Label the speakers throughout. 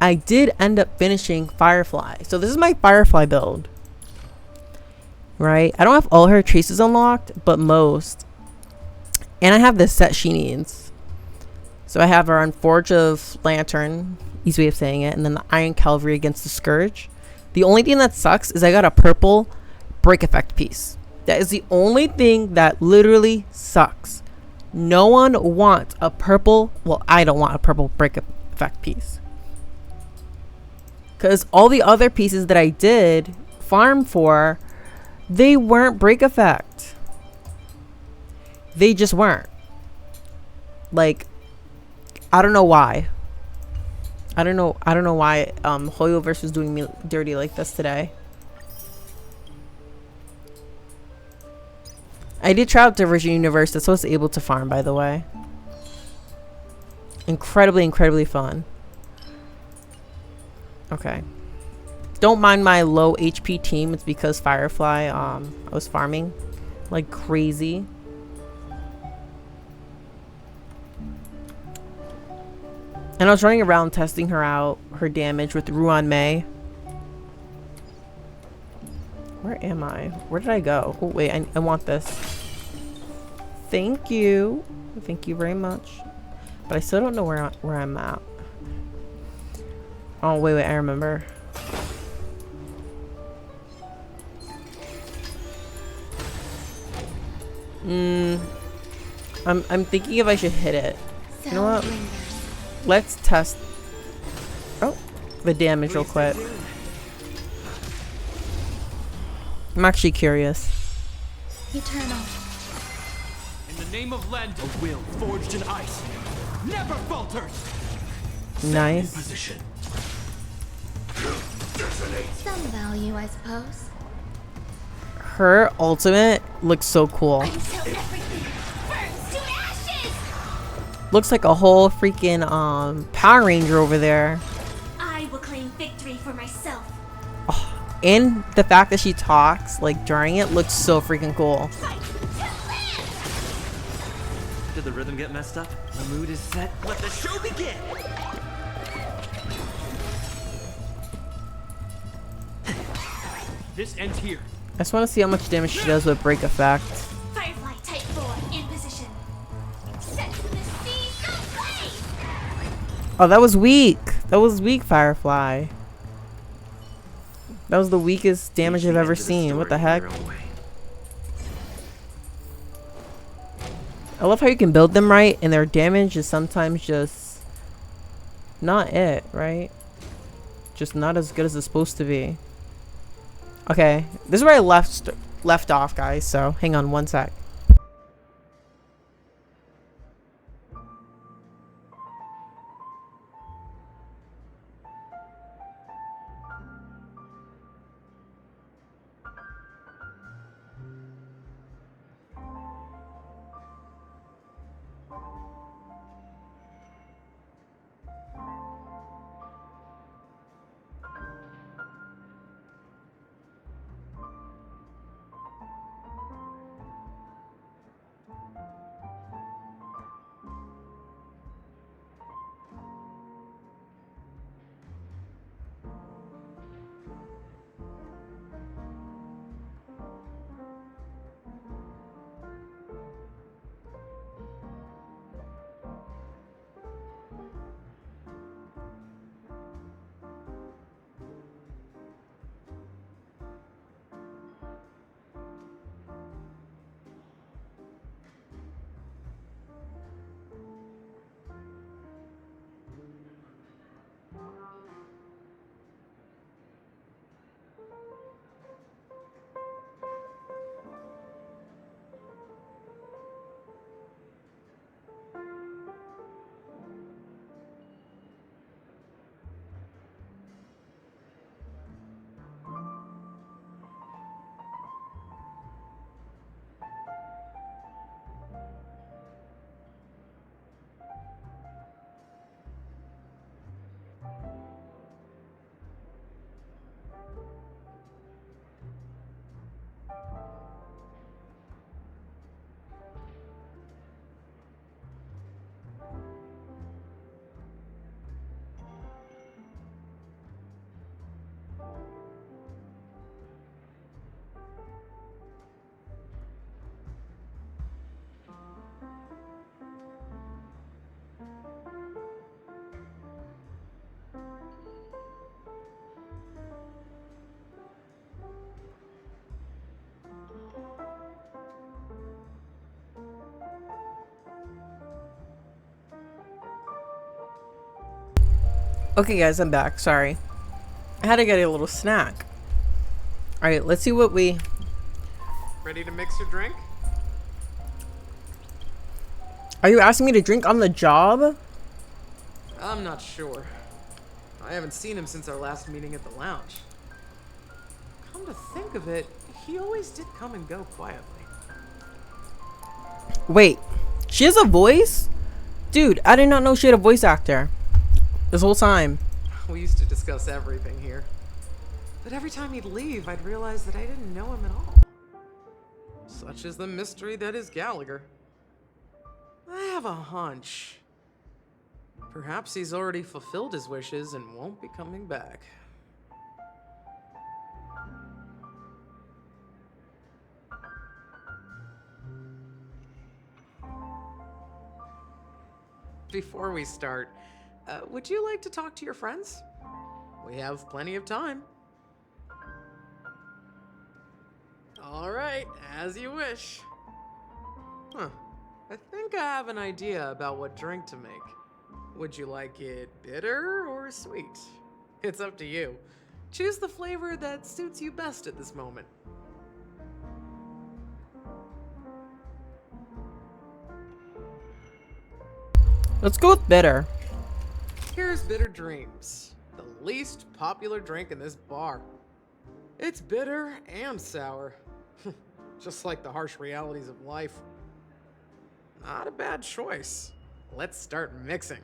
Speaker 1: I did end up finishing Firefly. So this is my Firefly build. Right? I don't have all her traces unlocked, but most. And I have the set she needs. So I have her on Forge of Lantern, easy way of saying it, and then the Iron Cavalry against the Scourge. The only thing that sucks is I got a purple break effect piece. That is the only thing that literally sucks. No one wants a purple, well, I don't want a purple break effect piece. Because all the other pieces that I did farm for, they weren't break effect. They just weren't. Like, I don't know why. I don't know why Hoyoverse was doing me dirty like this today. I did try out Diversion Universe. That's what I was able to farm, by the way. Incredibly fun. Okay. Don't mind my low HP team. It's because Firefly, I was farming like crazy. And I was running around testing her out, her damage with Ruan Mei. Where am I? Where did I go? Oh, wait, I want this. Thank you. Thank you very much. But I still don't know where I'm at. Oh, wait, I remember. I'm thinking if I should hit it. You know what? Let's test the damage real quick. I'm actually curious.
Speaker 2: Eternal.
Speaker 3: In the name of Lend, a will forged in ice never falters.
Speaker 1: Nice.
Speaker 3: Position.
Speaker 2: Some value, I suppose.
Speaker 1: Her ultimate looks so cool.
Speaker 2: Until everything burns to ashes!
Speaker 1: Looks like a whole freaking Power Ranger over there.
Speaker 2: I will claim victory for myself.
Speaker 1: And the fact that she talks like during it looks so freaking cool.
Speaker 3: Did the rhythm get messed up? The mood is set. Let the show begin. This ends here.
Speaker 1: I just want to see how much damage she does with break effect.
Speaker 2: Firefly Type 4 in position. Set to the sea, go play!
Speaker 1: Oh, that was weak. That was weak, Firefly. That was the weakest damage I've ever seen. What the heck? I love how you can build them right and their damage is sometimes just not it, right? Just not as good as it's supposed to be. Okay, this is where I left off, guys, so hang on one sec. Okay, guys, I'm back. Sorry. I had to get a little snack. Alright, let's see what we...
Speaker 4: Ready to mix your drink?
Speaker 1: Are you asking me to drink on the job?
Speaker 4: I'm not sure. I haven't seen him since our last meeting at the lounge. Come to think of it, he always did come and go quietly.
Speaker 1: Wait, she has a voice? Dude, I did not know she had a voice actor. This whole time.
Speaker 4: We used to discuss everything here. But every time he'd leave, I'd realize that I didn't know him at all. Such is the mystery that is Gallagher. I have a hunch. Perhaps he's already fulfilled his wishes and won't be coming back. Before we start, would you like to talk to your friends? We have plenty of time. All right, as you wish. Huh. I think I have an idea about what drink to make. Would you like it bitter or sweet? It's up to you. Choose the flavor that suits you best at this moment.
Speaker 1: Let's go with bitter.
Speaker 4: Here's Bitter Dreams, the least popular drink in this bar. It's bitter and sour, just like the harsh realities of life. Not a bad choice. Let's start mixing.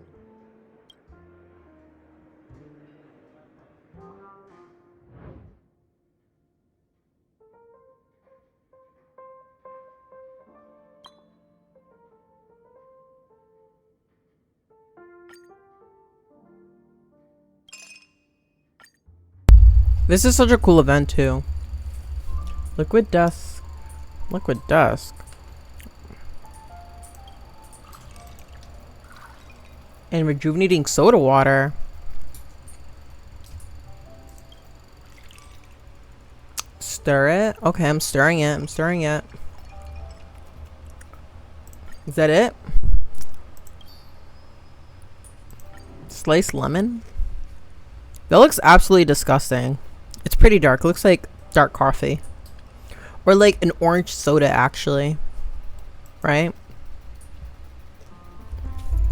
Speaker 1: This is such a cool event too. Liquid Dusk. Liquid Dusk. And rejuvenating soda water. Stir it. Okay, I'm stirring it. I'm stirring it. Is that it? Sliced lemon? That looks absolutely disgusting. It's pretty dark. It looks like dark coffee. Or like an orange soda, actually. Right?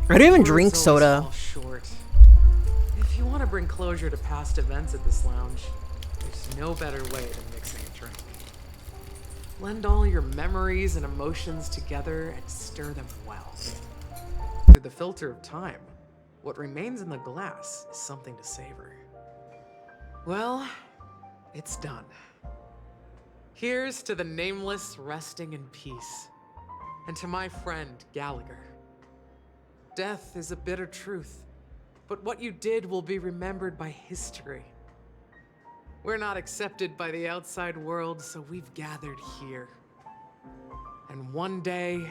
Speaker 1: I don't even drink
Speaker 4: Words always
Speaker 1: soda.
Speaker 4: fall short. If you want to bring closure to past events at this lounge, there's no better way than mixing a drink. Blend all your memories and emotions together and stir them well. Through the filter of time, what remains in the glass is something to savor. Well, it's done. Here's to the nameless resting in peace, and to my friend Gallagher. Death is a bitter truth, but what you did will be remembered by history. We're not accepted by the outside world, so we've gathered here. And one day,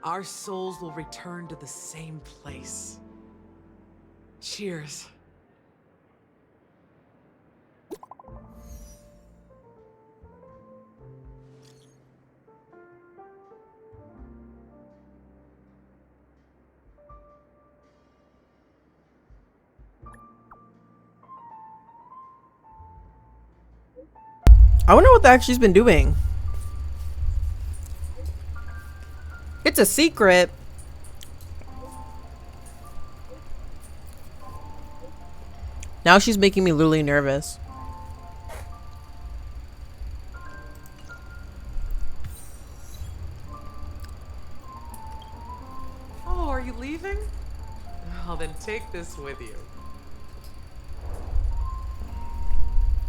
Speaker 4: our souls will return to the same place. Cheers.
Speaker 1: I wonder what the heck she's been doing. It's a secret. Now she's making me literally nervous.
Speaker 4: Oh, are you leaving? Well, then take this with you.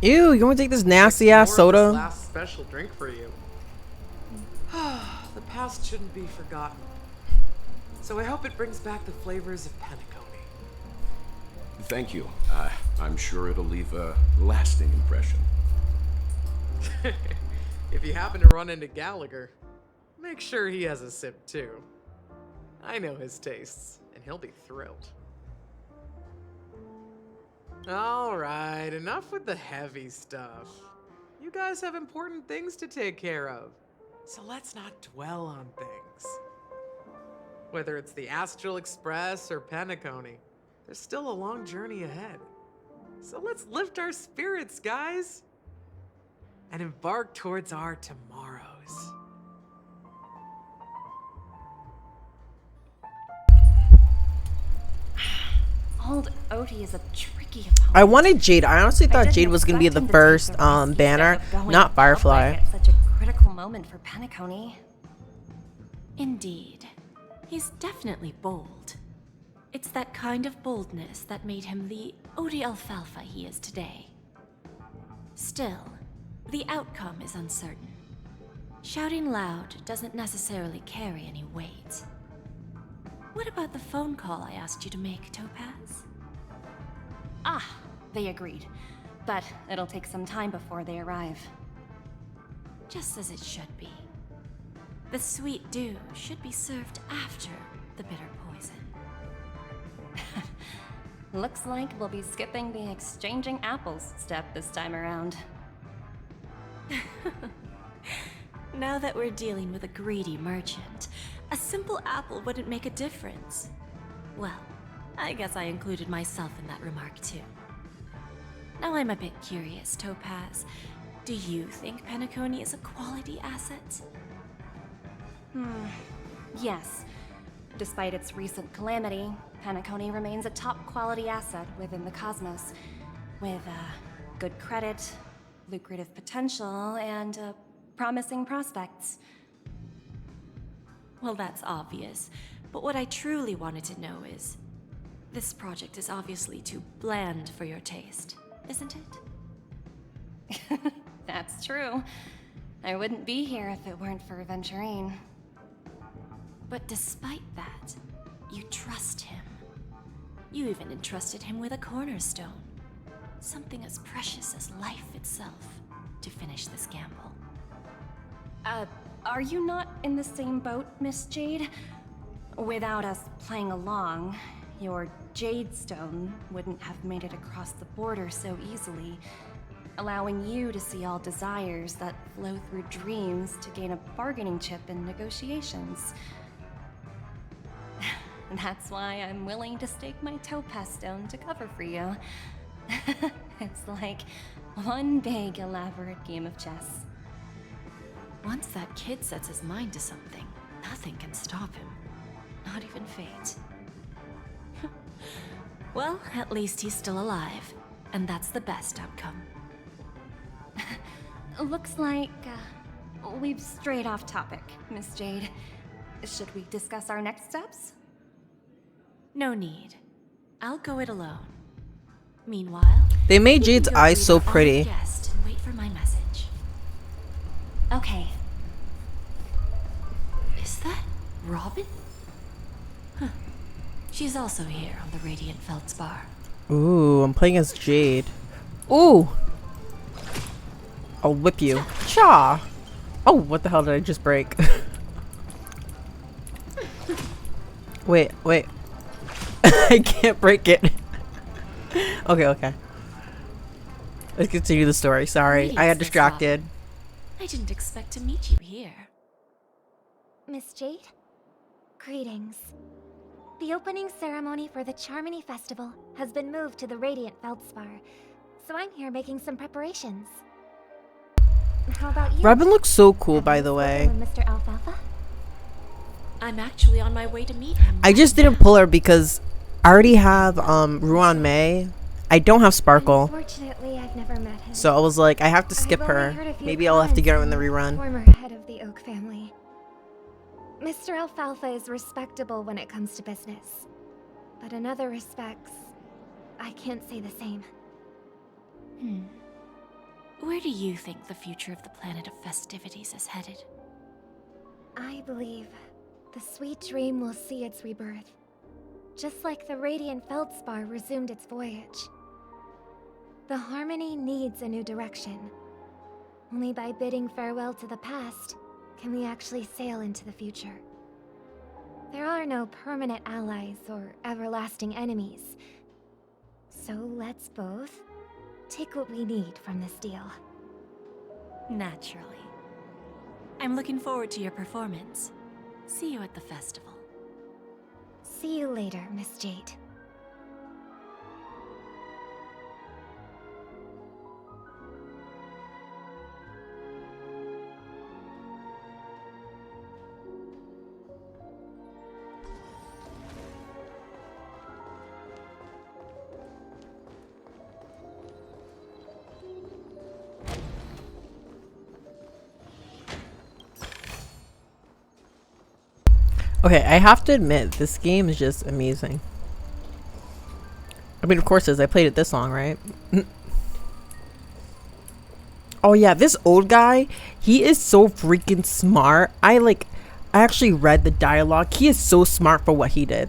Speaker 1: Ew, you want to take this nasty ass
Speaker 4: More of this
Speaker 1: soda?
Speaker 4: last special drink for you. The past shouldn't be forgotten. So I hope it brings back the flavors of Penacony.
Speaker 5: Thank you. I'm sure it'll leave a lasting impression.
Speaker 4: If you happen to run into Gallagher, make sure he has a sip too. I know his tastes, and he'll be thrilled. All right, enough with the heavy stuff. You guys have important things to take care of, so let's not dwell on things. Whether it's the Astral Express or Penacony, there's still a long journey ahead. So let's lift our spirits, guys, and embark towards our tomorrows.
Speaker 6: Old Odie is a tricky opponent.
Speaker 1: I wanted Jade. I honestly thought
Speaker 6: didn't
Speaker 1: Jade was gonna be
Speaker 6: expect
Speaker 1: the
Speaker 6: him to take
Speaker 1: first
Speaker 6: the risky
Speaker 1: banner,
Speaker 6: step of going
Speaker 1: not Firefly.
Speaker 6: public at such a critical moment for Penacony.
Speaker 7: Indeed. He's definitely bold. It's that kind of boldness that made him the Odie Alfalfa he is today. Still, the outcome is uncertain. Shouting loud doesn't necessarily carry any weight. What about the phone call I asked you to make, Topaz?
Speaker 6: Ah, they agreed. But it'll take some time before they arrive.
Speaker 7: Just as it should be. The sweet dew should be served after the bitter poison.
Speaker 6: Looks like we'll be skipping the exchanging apples step this time around.
Speaker 7: Now that we're dealing with a greedy merchant, a simple apple wouldn't make a difference. Well, I guess I included myself in that remark too. Now I'm a bit curious, Topaz. Do you think Penacony is a quality asset?
Speaker 6: Yes. Despite its recent calamity, Penacony remains a top quality asset within the cosmos, with good credit, lucrative potential, and promising prospects.
Speaker 7: Well, that's obvious, but what I truly wanted to know is, this project is obviously too bland for your taste, isn't it?
Speaker 6: That's true. I wouldn't be here if it weren't for Venturine.
Speaker 7: But despite that, you trust him. You even entrusted him with a cornerstone, something as precious as life itself, to finish this gamble.
Speaker 6: Are you not in the same boat, Miss Jade? Without us playing along, your Jade Stone wouldn't have made it across the border so easily, allowing you to see all desires that flow through dreams to gain a bargaining chip in negotiations. That's why I'm willing to stake my Topaz Stone to cover for you. It's like one big, elaborate game of chess.
Speaker 7: Once that kid sets his mind to something, nothing can stop him. Not even fate. Well, at least he's still alive, and that's the best outcome.
Speaker 6: Looks like we've strayed off topic, Miss Jade. Should we discuss our next steps?
Speaker 7: No need. I'll go it alone. Meanwhile,
Speaker 1: They made
Speaker 7: you can
Speaker 1: Jade's
Speaker 7: go
Speaker 1: eyes
Speaker 7: greet
Speaker 1: so
Speaker 7: our honored
Speaker 1: pretty.
Speaker 7: guest and wait for my message.
Speaker 6: Okay.
Speaker 7: Is that Robin? Huh. She's also here on the Radiant Feldspar.
Speaker 1: Ooh, I'm playing as Jade. Ooh! I'll whip you. Cha! Oh, what the hell did I just break? Wait. I can't break it. Okay. Let's continue the story. Sorry, I got
Speaker 7: Greetings, Miss
Speaker 1: distracted.
Speaker 7: Robin. I didn't expect to meet you here.
Speaker 2: Miss Jade? Greetings. The opening ceremony for the Charmony Festival has been moved to the Radiant Feldspar, so I'm here making some preparations. How about you?
Speaker 1: Robin looks so cool,
Speaker 2: Have
Speaker 1: by
Speaker 2: you
Speaker 1: the
Speaker 2: spoken
Speaker 1: way.
Speaker 2: with Mr. Alfalfa?
Speaker 7: I'm actually on my way to meet him.
Speaker 1: I just didn't pull her because I already have Ruan May. I don't have Sparkle,
Speaker 2: Unfortunately, I've never met him.
Speaker 1: so I was like, I have to skip
Speaker 2: I've only
Speaker 1: her.
Speaker 2: heard a few
Speaker 1: Maybe I'll have to get her in the
Speaker 2: comments
Speaker 1: rerun.
Speaker 2: from Former head of the Oak family. Mr. Alfalfa is respectable when it comes to business, but in other respects, I can't say the same.
Speaker 7: Where do you think the future of the planet of festivities is headed?
Speaker 2: I believe the sweet dream will see its rebirth, just like the Radiant Feldspar resumed its voyage. The Harmony needs a new direction. Only by bidding farewell to the past can we actually sail into the future. There are no permanent allies or everlasting enemies. So let's both take what we need from this deal.
Speaker 7: Naturally. I'm looking forward to your performance. See you at the festival.
Speaker 2: See you later, Miss Jade.
Speaker 1: Okay, I have to admit, this game is just amazing. I mean, of course, as I played it this long, right? Oh yeah, this old guy, he is so freaking smart. I actually read the dialogue. He is so smart for what he did.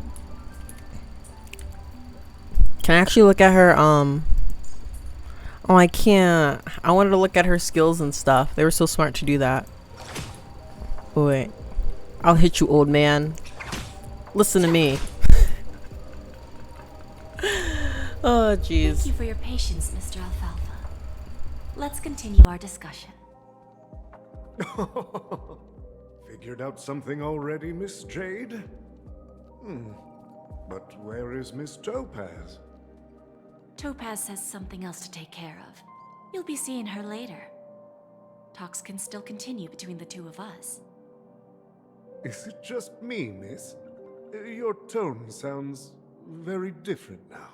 Speaker 1: Can I actually look at her, oh, I can't. I wanted to look at her skills and stuff. They were so smart to do that. Oh, wait. I'll hit you, old man. Listen to me. Oh, jeez.
Speaker 7: Thank you for your patience, Mr. Alfalfa. Let's continue our discussion.
Speaker 8: Figured out something already, Miss Jade? But where is Miss Topaz?
Speaker 7: Topaz has something else to take care of. You'll be seeing her later. Talks can still continue between the two of us.
Speaker 8: Is it just me, miss? Your tone sounds very different now.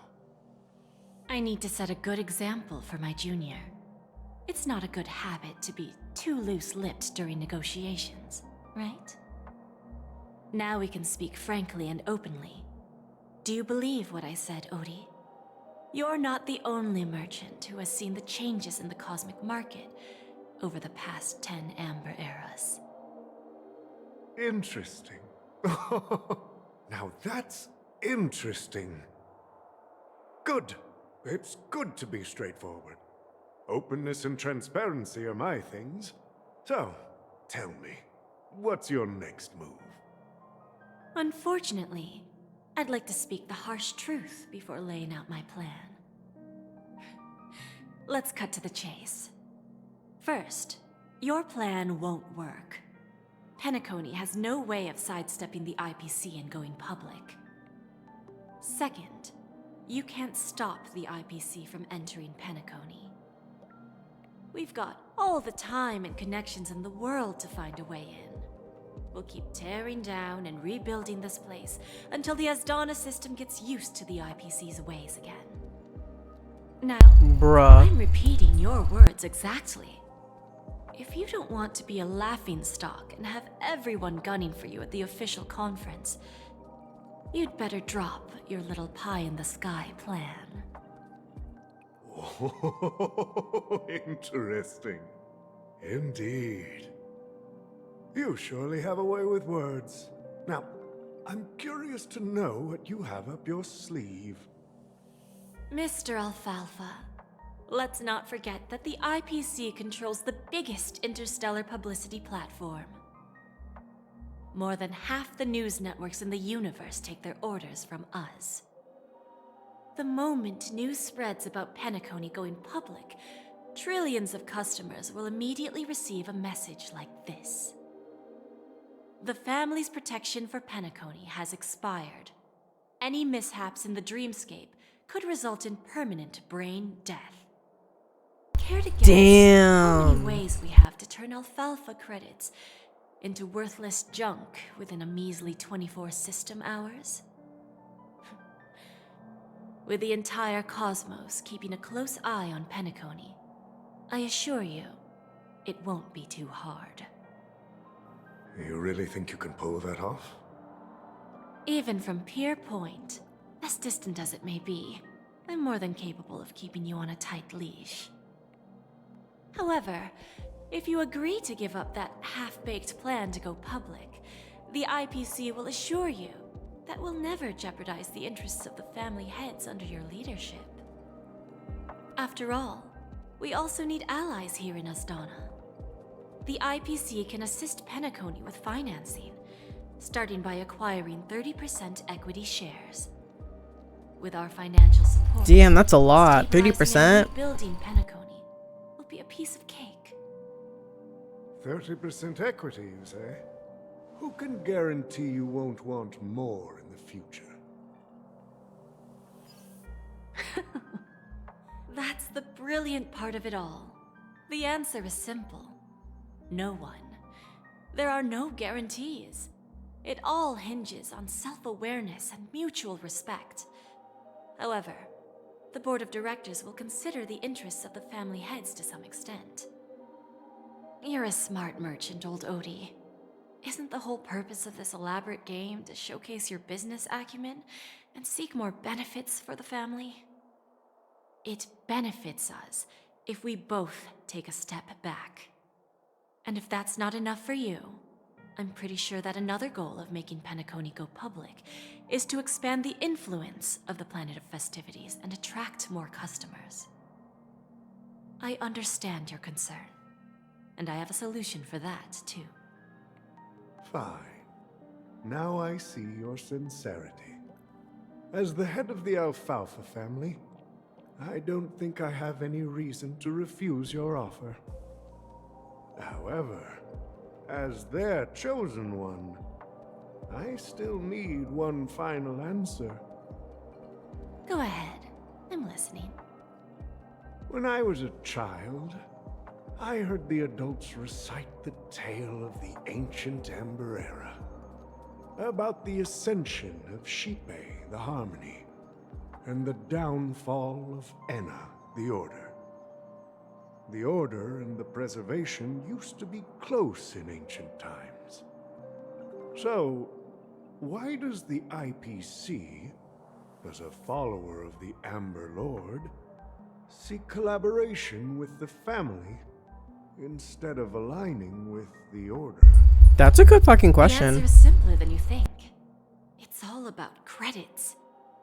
Speaker 7: I need to set a good example for my junior. It's not a good habit to be too loose-lipped during negotiations, right? Now we can speak frankly and openly. Do you believe what I said, Odie? You're not the only merchant who has seen the changes in the cosmic market over the past 10 Amber Eras.
Speaker 8: Interesting. Now that's interesting. Good. It's good to be straightforward. Openness and transparency are my things. So, tell me, what's your next move?
Speaker 7: Unfortunately, I'd like to speak the harsh truth before laying out my plan. Let's cut to the chase. First, your plan won't work. Penacony has no way of sidestepping the IPC and going public. Second, you can't stop the IPC from entering Penacony. We've got all the time and connections in the world to find a way in. We'll keep tearing down and rebuilding this place until the Asdana system gets used to the IPC's ways again. Now,
Speaker 1: Bruh.
Speaker 7: I'm repeating your words exactly. If you don't want to be a laughingstock and have everyone gunning for you at the official conference, you'd better drop your little pie-in-the-sky plan.
Speaker 8: Oh, interesting. Indeed. You surely have a way with words. Now, I'm curious to know what you have up your sleeve.
Speaker 7: Mr. Alfalfa, let's not forget that the IPC controls the biggest interstellar publicity platform. More than half the news networks in the universe take their orders from us. The moment news spreads about Penacony going public, trillions of customers will immediately receive a message like this. The family's protection for Penacony has expired. Any mishaps in the dreamscape could result in permanent brain death. Care to guess how many ways we have to turn Alfalfa credits into worthless junk within a measly 24 system hours? With the entire cosmos keeping a close eye on Penacony, I assure you, it won't be too hard.
Speaker 8: You really think you can pull that off?
Speaker 7: Even from Pier Point, as distant as it may be, I'm more than capable of keeping you on a tight leash. However, if you agree to give up that half-baked plan to go public, the IPC will assure you that we'll never jeopardize the interests of the family heads under your leadership. After all, we also need allies here in Asdana. The IPC can assist Penacony with financing, starting by acquiring 30% equity shares. With our financial support,
Speaker 1: Damn, that's a lot.
Speaker 7: stabilizing and
Speaker 1: 30%?
Speaker 7: rebuilding Penacony will be a piece of cake.
Speaker 8: 30% equity, you say? Who can guarantee you won't want more in the future?
Speaker 7: That's the brilliant part of it all. The answer is simple. No one. There are no guarantees. It all hinges on self-awareness and mutual respect. However, the board of directors will consider the interests of the family heads to some extent. You're a smart merchant, old Odie. isn't the whole purpose of this elaborate game to showcase your business acumen and seek more benefits for the family? It benefits us if we both take a step back. And if that's not enough for you, I'm pretty sure that another goal of making Penacony go public is to expand the influence of the Planet of Festivities and attract more customers. I understand your concern, and I have a solution for that, too.
Speaker 8: Fine. Now I see your sincerity. As the head of the Alfalfa family, I don't think I have any reason to refuse your offer. However, as their chosen one, I still need one final answer.
Speaker 7: Go ahead. I'm listening.
Speaker 8: When I was a child, I heard the adults recite the tale of the ancient Ember Era, about the ascension of Shipe, the Harmony, and the downfall of Enna, the Order. The Order and the Preservation used to be close in ancient times. So, why does the IPC, as a follower of the Amber Lord, seek collaboration with the family instead of aligning with the Order?
Speaker 1: That's a good fucking
Speaker 7: The
Speaker 1: question.
Speaker 7: answer is simpler than you think. It's all about credits.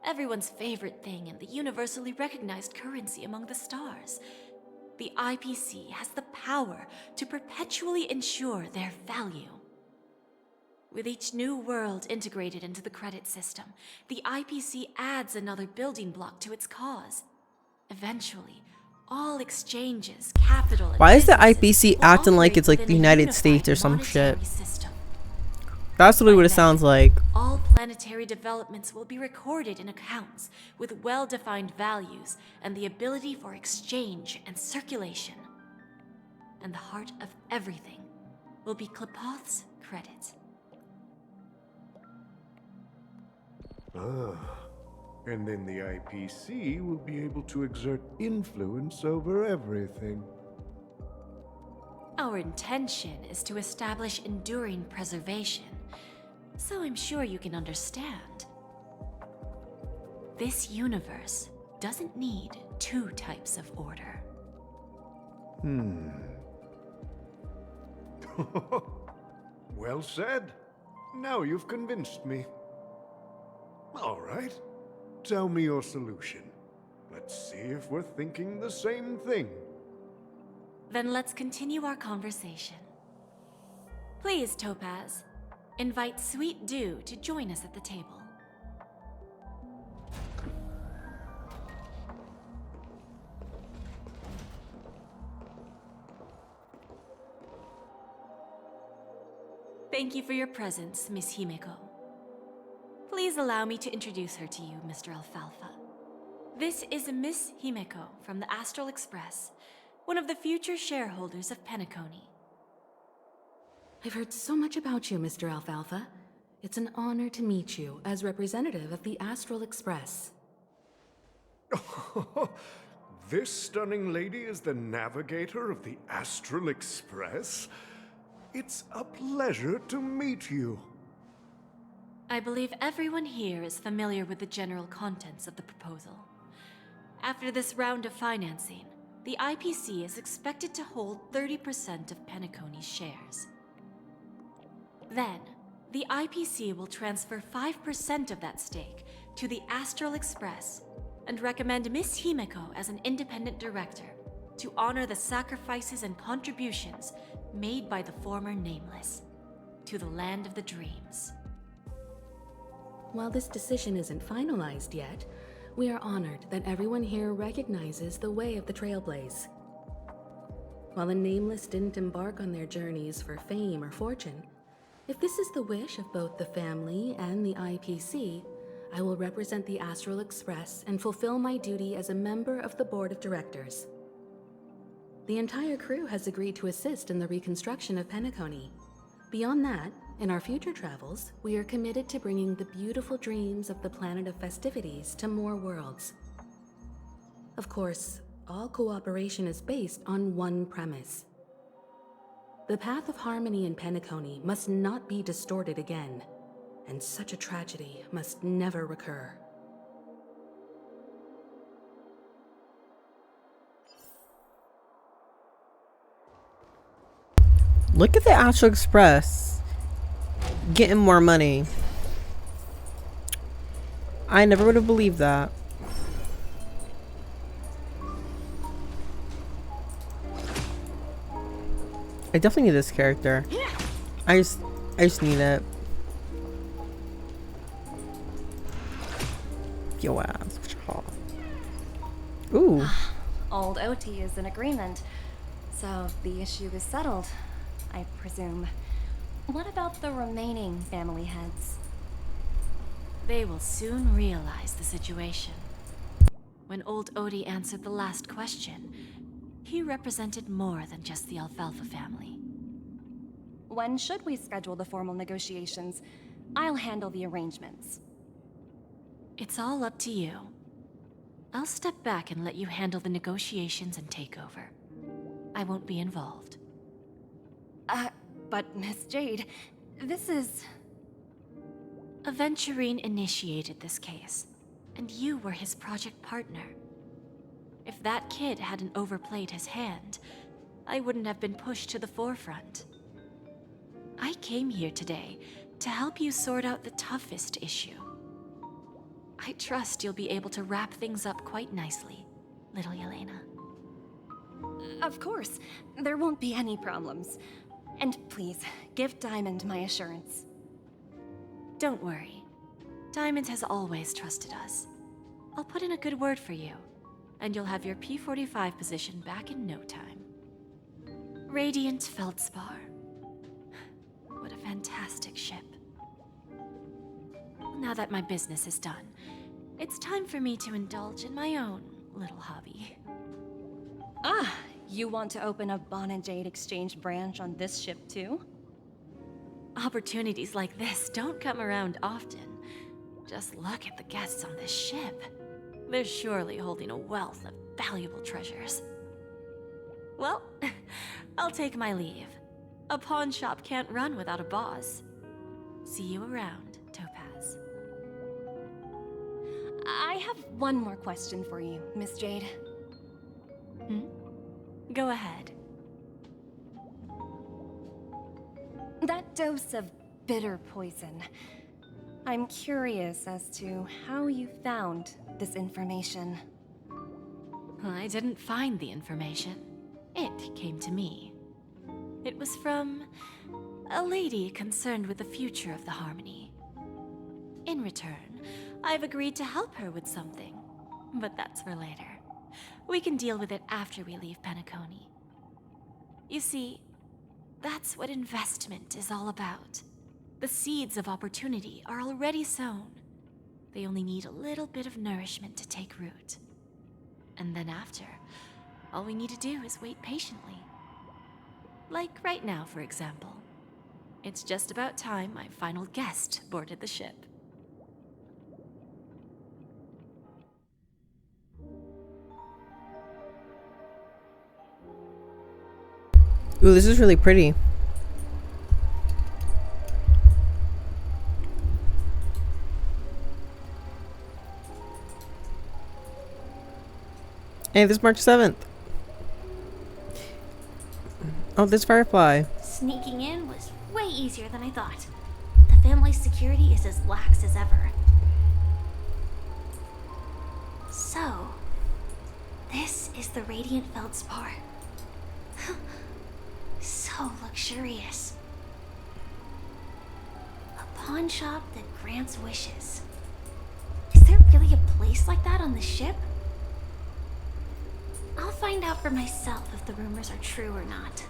Speaker 7: Everyone's favorite thing and the universally recognized currency among the stars. The IPC has the power to perpetually ensure their value. With each new world integrated into the credit system, the IPC adds another building block to its cause. Eventually, all exchanges, capital, and
Speaker 1: Why is the
Speaker 7: businesses
Speaker 1: IPC
Speaker 7: will
Speaker 1: acting like
Speaker 7: operate
Speaker 1: it's like the
Speaker 7: within a
Speaker 1: United
Speaker 7: unified
Speaker 1: States or some shit?
Speaker 7: monetary system.
Speaker 1: That's literally what it sounds like.
Speaker 7: All planetary developments will be recorded in accounts with well-defined values and the ability for exchange and circulation. And the heart of everything will be Klepoth's credit.
Speaker 8: And then the IPC will be able to exert influence over everything.
Speaker 7: Our intention is to establish enduring preservation, so I'm sure you can understand. This universe doesn't need two types of order.
Speaker 8: Well said. Now you've convinced me. All right. Tell me your solution. Let's see if we're thinking the same thing.
Speaker 7: Then let's continue our conversation. Please, Topaz, invite Sweet Dew to join us at the table. Thank you for your presence, Miss Himeko. Please allow me to introduce her to you, Mr. Alfalfa. This is Miss Himeko from the Astral Express, one of the future shareholders of Penacony.
Speaker 9: I've heard so much about you, Mr. Alfalfa. It's an honor to meet you as representative of the Astral Express.
Speaker 8: This stunning lady is the navigator of the Astral Express? It's a pleasure to meet you.
Speaker 7: I believe everyone here is familiar with the general contents of the proposal. After this round of financing, the IPC is expected to hold 30% of Penacony's shares. Then, the IPC will transfer 5% of that stake to the Astral Express and recommend Miss Himeko as an independent director to honor the sacrifices and contributions made by the former Nameless to the Land of the Dreams.
Speaker 9: While this decision isn't finalized yet, we are honored that everyone here recognizes the way of the Trailblaze. While the Nameless didn't embark on their journeys for fame or fortune, if this is the wish of both the family and the IPC, I will represent the Astral Express and fulfill my duty as a member of the board of directors. The entire crew has agreed to assist in the reconstruction of Penacony. Beyond that, in our future travels, we are committed to bringing the beautiful dreams of the Planet of Festivities to more worlds. Of course, all cooperation is based on one premise. The path of harmony in Penacony must not be distorted again, and such a tragedy must never recur.
Speaker 1: Look at the Astral Express getting more money. I never would have believed that. I definitely need this character. I just need it. Yo ass. Ooh.
Speaker 6: Old OT is in agreement, so the issue is settled, I presume. What about the remaining family heads?
Speaker 7: They will soon realize the situation. When old Odie answered the last question, he represented more than just the Alfalfa family.
Speaker 6: When should we schedule the formal negotiations? I'll handle the arrangements.
Speaker 7: It's all up to you. I'll step back and let you handle the negotiations and takeover. I won't be involved.
Speaker 6: But Miss Jade, this is...
Speaker 7: Aventurine initiated this case, and you were his project partner. If that kid hadn't overplayed his hand, I wouldn't have been pushed to the forefront. I came here today to help you sort out the toughest issue. I trust you'll be able to wrap things up quite nicely, little Yelena.
Speaker 6: Of course, there won't be any problems. And please, give Diamond my assurance.
Speaker 7: Don't worry. Diamond has always trusted us. I'll put in a good word for you, and you'll have your P-45 position back in no time. Radiant Feldspar. What a fantastic ship. Now that my business is done, it's time for me to indulge in my own little hobby.
Speaker 6: Ah, you want to open a Bon and Jade exchange branch on this ship too?
Speaker 7: Opportunities like this don't come around often. Just look at the guests on this ship. They're surely holding a wealth of valuable treasures. Well, I'll take my leave. A pawn shop can't run without a boss. See you around, Topaz.
Speaker 6: I have one more question for you, Miss Jade.
Speaker 7: Go ahead.
Speaker 6: That dose of bitter poison. I'm curious as to how you found this information.
Speaker 7: I didn't find the information. It came to me. It was from a lady concerned with the future of the Harmony. In return, I've agreed to help her with something, but that's for later. We can deal with it after we leave Penacony. You see, that's what investment is all about. The seeds of opportunity are already sown. They only need a little bit of nourishment to take root. And then after, all we need to do is wait patiently. Like right now, for example. It's just about time my final guest boarded the ship.
Speaker 1: Ooh, this is really pretty. Hey, this is March 7th. Oh, this Firefly.
Speaker 10: Sneaking in was way easier than I thought. The family's security is as lax as ever. So, this is the Radiant Feldspar. So luxurious. A pawn shop that grants wishes. Is there really a place like that on the ship? I'll find out for myself if the rumors are true or not.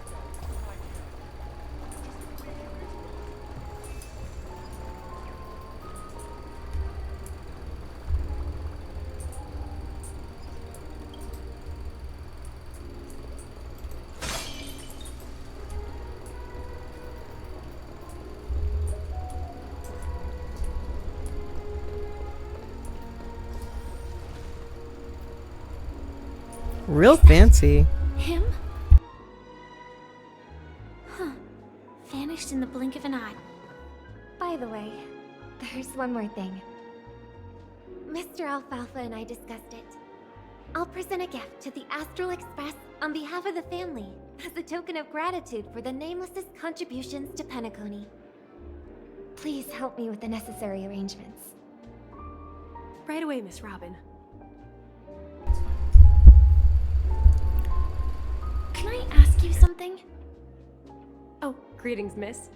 Speaker 1: Real fancy.
Speaker 10: Him? Huh. vanished in the blink of an eye.
Speaker 2: By the way, there's one more thing. Mr. Alfalfa and I discussed it. I'll present a gift to the Astral Express on behalf of the family as a token of gratitude for the Nameless's contributions to Penacony. Please help me with the necessary arrangements.
Speaker 11: Right away, Miss Robin.
Speaker 10: Can I ask you something?
Speaker 11: Oh, greetings, miss.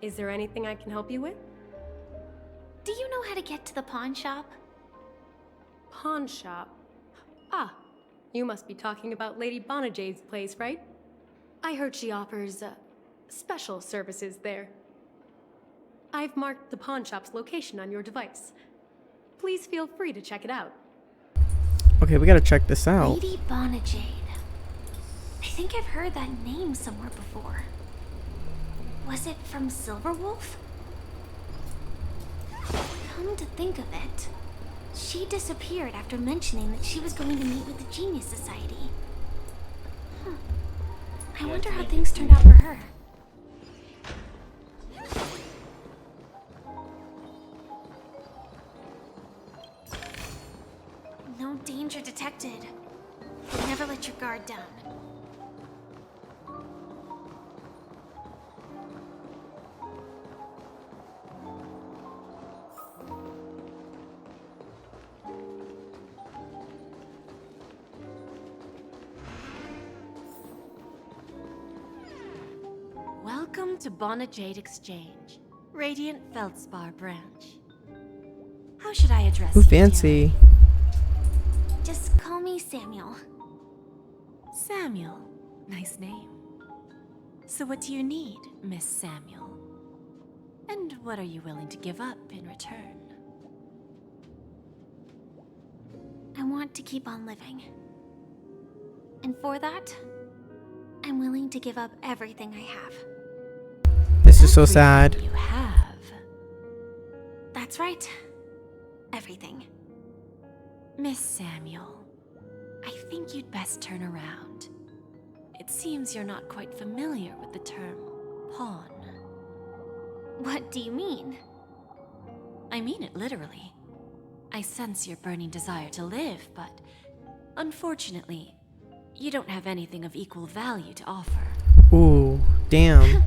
Speaker 11: Is there anything I can help you with?
Speaker 10: Do you know how to get to the pawn shop?
Speaker 11: Pawn shop? Ah, you must be talking about Lady Bonajade's place, right? I heard she offers, special services there. I've marked the pawn shop's location on your device. Please feel free to check it out.
Speaker 1: Okay, we gotta check this out.
Speaker 10: Lady Bonajade. I think I've heard that name somewhere before. Was it from Silverwolf? Come to think of it, she disappeared after mentioning that she was going to meet with the Genius Society. I wonder how things turned out for her. No danger detected. But never let your guard down.
Speaker 7: Welcome to Bonajade Exchange, Radiant Feldspar branch. How should I address
Speaker 1: Ooh,
Speaker 7: you?
Speaker 1: fancy.
Speaker 10: Just call me Samuel.
Speaker 7: Samuel. Nice name. So what do you need, Miss Samuel? And what are you willing to give up in return?
Speaker 10: I want to keep on living. And for that, I'm willing to give up everything I have.
Speaker 1: This is so sad.
Speaker 7: You have.
Speaker 10: That's right. Everything.
Speaker 7: Miss Samuel, I think you'd best turn around. It seems you're not quite familiar with the term pawn.
Speaker 10: What do you mean?
Speaker 7: I mean it literally. I sense your burning desire to live, but unfortunately, you don't have anything of equal value to offer.
Speaker 1: Ooh, damn.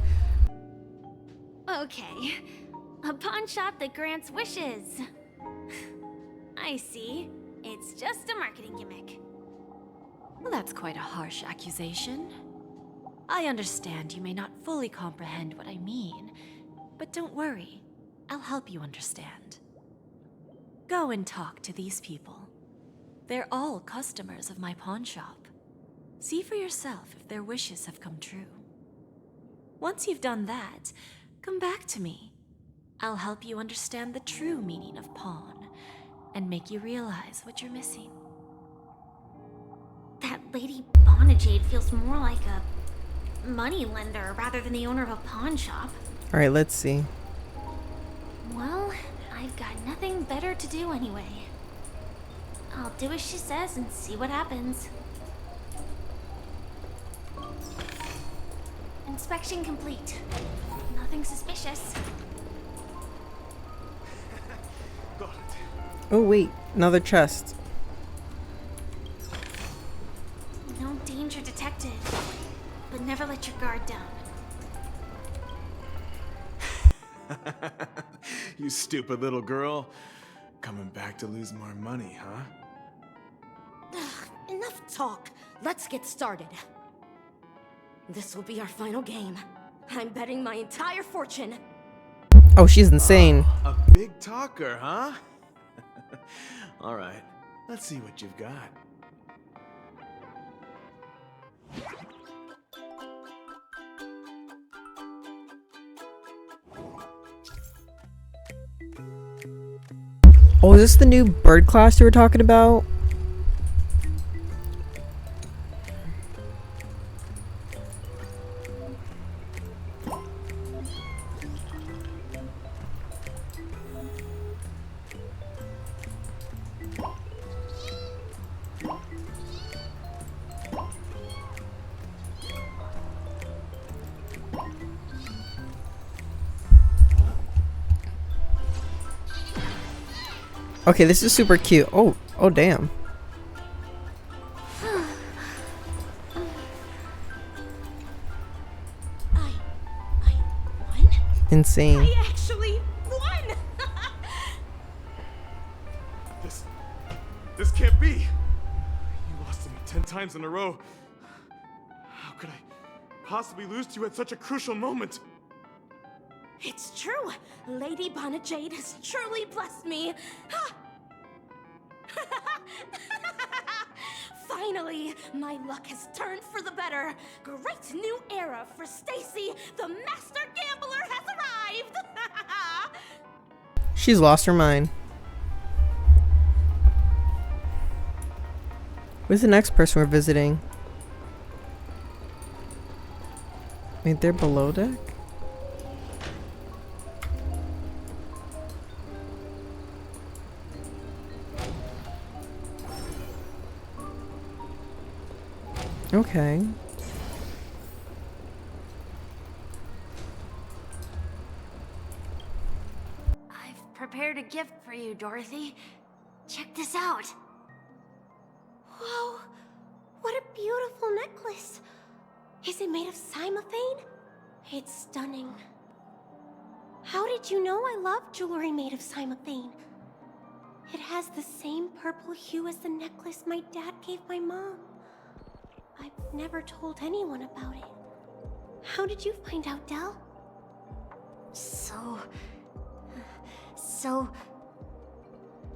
Speaker 10: Okay. A pawn shop that grants wishes. I see. It's just a marketing gimmick.
Speaker 7: Well, that's quite a harsh accusation. I understand you may not fully comprehend what I mean, but don't worry. I'll help you understand. Go and talk to these people. They're all customers of my pawn shop. See for yourself if their wishes have come true. Once you've done that, come back to me. I'll help you understand the true meaning of pawn and make you realize what you're missing.
Speaker 10: That Lady Bonajade feels more like a money lender rather than the owner of a pawn shop.
Speaker 1: Alright, let's see.
Speaker 10: Well, I've got nothing better to do anyway. I'll do as she says and see what happens. Inspection complete. Nothing suspicious.
Speaker 1: Oh wait, another chest.
Speaker 10: No danger detected, but never let your guard down.
Speaker 12: You stupid little girl. Coming back to lose more money, huh?
Speaker 13: Enough talk. Let's get started. This will be our final game. I'm betting my entire fortune.
Speaker 1: Oh, she's insane.
Speaker 12: A big talker, huh? All right, let's see what you've got.
Speaker 1: Oh, is this the new bird class you were talking about? Okay, this is super cute. Oh, damn.
Speaker 13: I won?
Speaker 1: Insane.
Speaker 13: I actually won!
Speaker 12: This can't be! You lost to me 10 times in a row. How could I possibly lose to you at such a crucial moment?
Speaker 13: It's true! Lady Bonajade has truly blessed me! Finally, my luck has turned for the better. Great new era for Stacy. The master gambler has arrived.
Speaker 1: She's lost her mind. Who's the next person we're visiting? Wait, they're below deck? Okay.
Speaker 10: I've prepared a gift for you, Dorothy. Check this out.
Speaker 11: Whoa! What a beautiful necklace! Is it made of cymophane? It's stunning. How did you know I love jewelry made of cymophane? It has the same purple hue as the necklace my dad gave my mom. I've never told anyone about it. How did you find out, Del?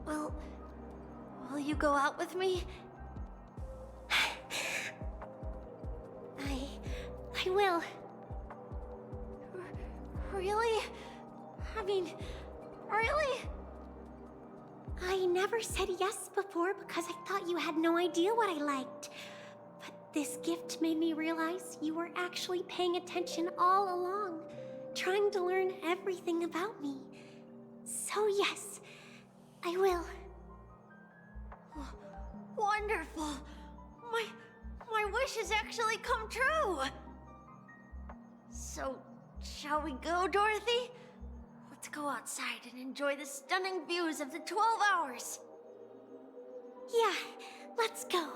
Speaker 10: Well, will you go out with me?
Speaker 11: I will.
Speaker 10: Really? I mean, really?
Speaker 11: I never said yes before because I thought you had no idea what I liked. But this gift made me realize you were actually paying attention all along, trying to learn everything about me. So yes, I will.
Speaker 10: Wonderful. My wish has actually come true. So, shall we go, Dorothy? Let's go outside and enjoy the stunning views of the 12 hours.
Speaker 11: Yeah, let's go.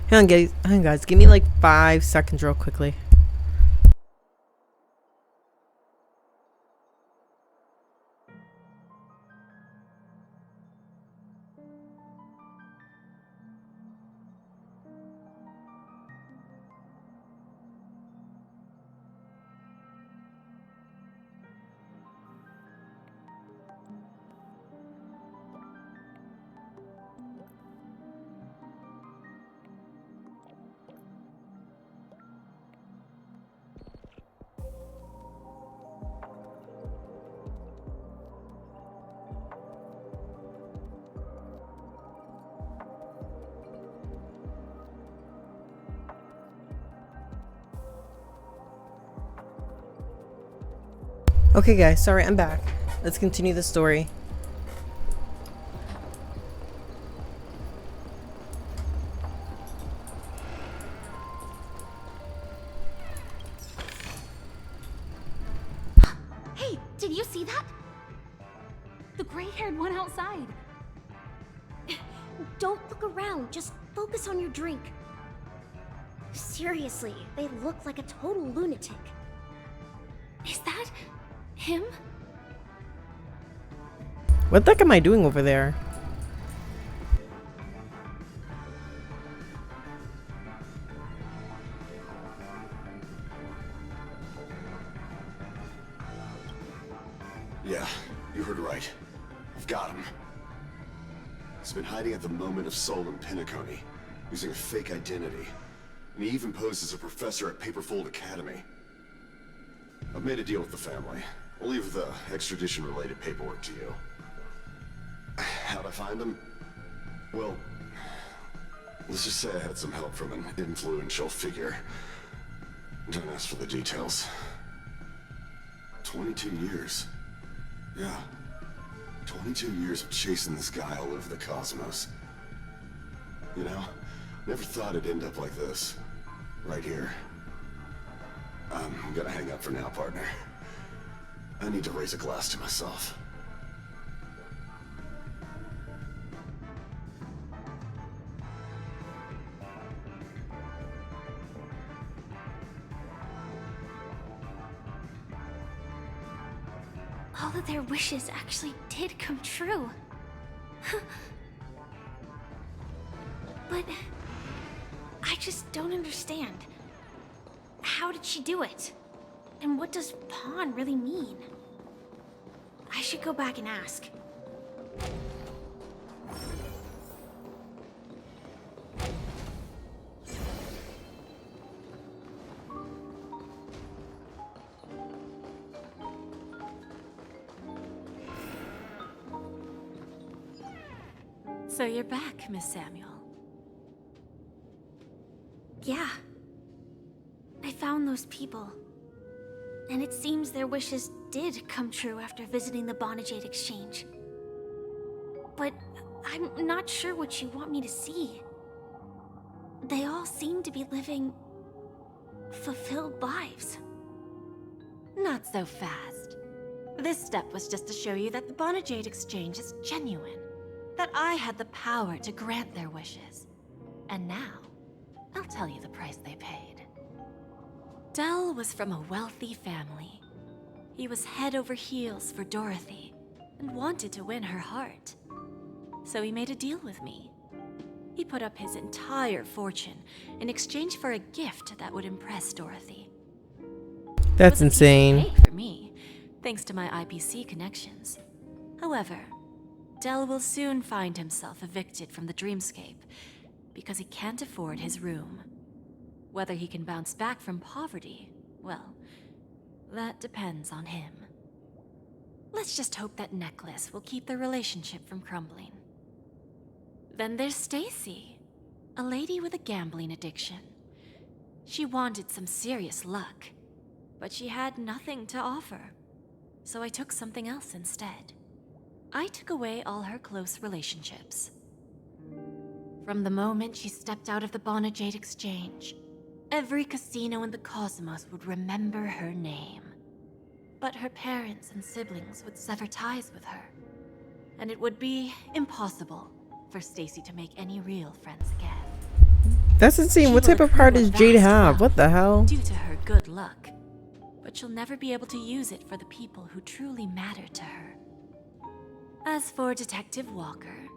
Speaker 1: Hang on, guys. Give me like 5 seconds real quickly. Okay, guys. Sorry, I'm back. Let's continue the story.
Speaker 13: Hey, did you see that? The gray-haired one outside.
Speaker 2: Don't look around, just focus on your drink. Seriously, they look like a total lunatic.
Speaker 11: Is that him?
Speaker 1: What the heck am I doing over there?
Speaker 14: Yeah, you heard right. I've got him. He's been hiding at the Moment of Soul in Penacony, using a fake identity. And he even posed as a professor at Paperfold Academy. I've made a deal with the family. I'll leave the extradition-related paperwork to you. How'd I find him? Well, let's just say I had some help from an influential figure. Don't ask for the details. 22 years. Yeah. 22 years of chasing this guy all over the cosmos. You know, Never thought it'd end up like this. Right here. I'm gonna hang up for now, partner. I need to raise a glass to myself.
Speaker 10: All of their wishes actually did come true. But I just don't understand. How did she do it? And what does pawn really mean? I should go back and ask.
Speaker 7: So you're back, Miss Samuel.
Speaker 10: Yeah. I found those people. And it seems their wishes did come true after visiting the Bonajade Exchange. But I'm not sure what you want me to see. They all seem to be living fulfilled lives.
Speaker 7: Not so fast. This step was just to show you that the Bonajade Exchange is genuine. That I had the power to grant their wishes. And now, I'll tell you the price they paid. Dell was from a wealthy family. He was head over heels for Dorothy, and wanted to win her heart. So he made a deal with me. He put up his entire fortune in exchange for a gift that would impress Dorothy.
Speaker 1: That's insane.
Speaker 7: It was a piece of cake for me, thanks to my IPC connections. However, Dell will soon find himself evicted from the dreamscape because he can't afford his room. Whether he can bounce back from poverty, well, that depends on him. Let's just hope that necklace will keep their relationship from crumbling. Then there's Stacy, a lady with a gambling addiction. She wanted some serious luck, but she had nothing to offer, so I took something else instead. I took away all her close relationships. From the moment she stepped out of the Bonajade Exchange, every casino in the cosmos would remember her name. But her parents and siblings would sever ties with her, and it would be impossible for Stacy to make any real friends again.
Speaker 1: That's insane. What type of heart does Jade have? What the hell?
Speaker 7: Due to her good luck, but she'll never be able to use it for the people who truly matter to her. As for Detective Walker,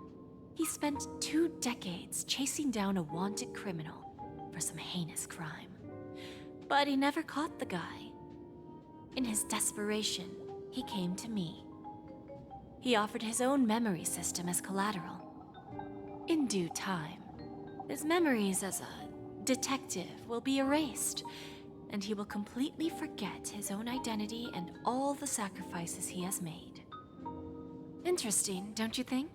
Speaker 7: he spent 2 decades chasing down a wanted criminal for some heinous crime. But he never caught the guy. In his desperation, he came to me. He offered his own memory system as collateral. In due time, his memories as a detective will be erased, and he will completely forget his own identity and all the sacrifices he has made. Interesting, don't you think?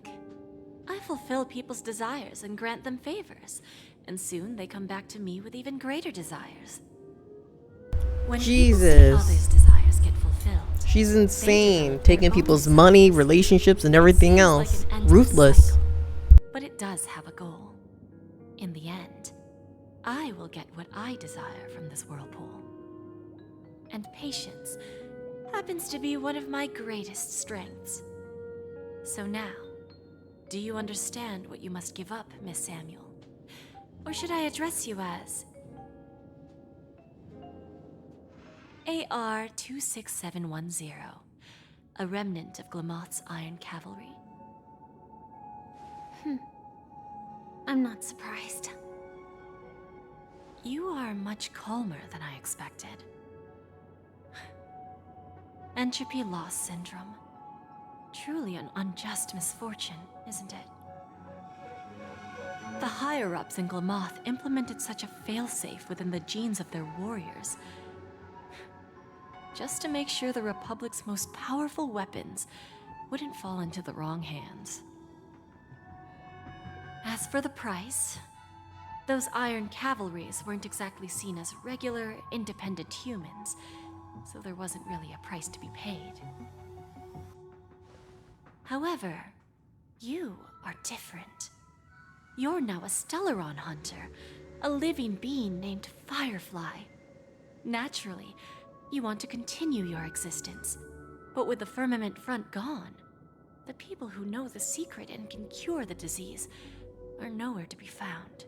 Speaker 7: I fulfill people's desires and grant them favors, and soon they come back to me with even greater desires. When
Speaker 1: Jesus.
Speaker 7: others' desires get fulfilled,
Speaker 1: She's insane. Taking people's money, relationships, and everything else. Ruthless.
Speaker 7: cycle, but it does have a goal. In the end, I will get what I desire from this whirlpool. And patience happens to be one of my greatest strengths. So now, do you understand what you must give up, Miss Samuel? Or should I address you as AR-26710, a remnant of Glamoth's Iron Cavalry?
Speaker 10: I'm not surprised.
Speaker 7: You are much calmer than I expected. Entropy loss syndrome. Truly an unjust misfortune, isn't it? The higher-ups in Glamoth implemented such a failsafe within the genes of their warriors, just to make sure the Republic's most powerful weapons wouldn't fall into the wrong hands. As for the price, those Iron Cavalries weren't exactly seen as regular, independent humans, so there wasn't really a price to be paid. However, you are different. You're now a Stellaron hunter, a living being named Firefly. Naturally, you want to continue your existence, but with the firmament front gone, the people who know the secret and can cure the disease are nowhere to be found.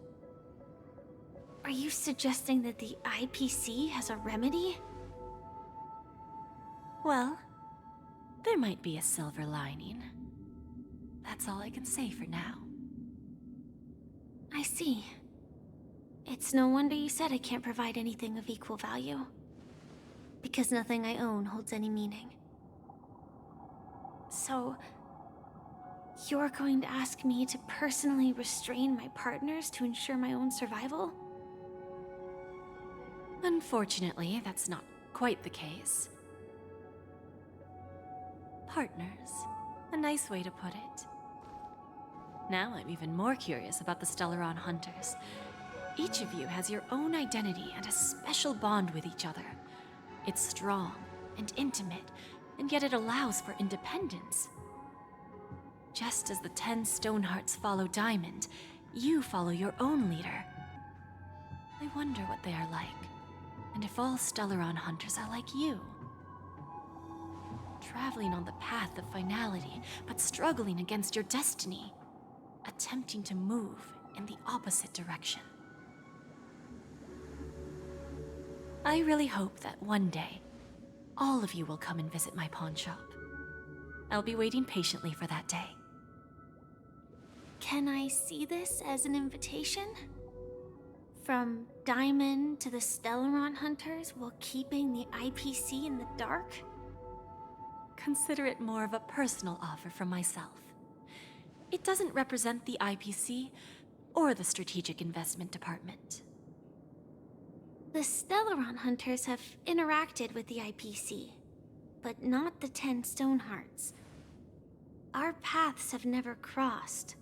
Speaker 10: Are you suggesting that the IPC has a remedy?
Speaker 7: Well, there might be a silver lining. That's all I can say for now.
Speaker 10: I see. It's no wonder you said I can't provide anything of equal value. Because nothing I own holds any meaning. So, you're going to ask me to personally restrain my partners to ensure my own survival?
Speaker 7: Unfortunately, that's not quite the case. Partners. A nice way to put it. Now I'm even more curious about the Stellaron Hunters. Each of you has your own identity and a special bond with each other. It's strong and intimate, and yet it allows for independence. Just as the 10 Stonehearts follow Diamond, you follow your own leader. I wonder what they are like, and if all Stellaron Hunters are like you. Traveling on the path of finality, but struggling against your destiny. Attempting to move in the opposite direction. I really hope that one day, all of you will come and visit my pawn shop. I'll be waiting patiently for that day.
Speaker 10: Can I see this as an invitation? From Diamond to the Stellaron Hunters while keeping the IPC in the dark?
Speaker 7: Consider it more of a personal offer from myself. It doesn't represent the IPC or the Strategic Investment Department.
Speaker 10: The Stellaron Hunters have interacted with the IPC, but not the 10 Stonehearts. Our paths have never crossed.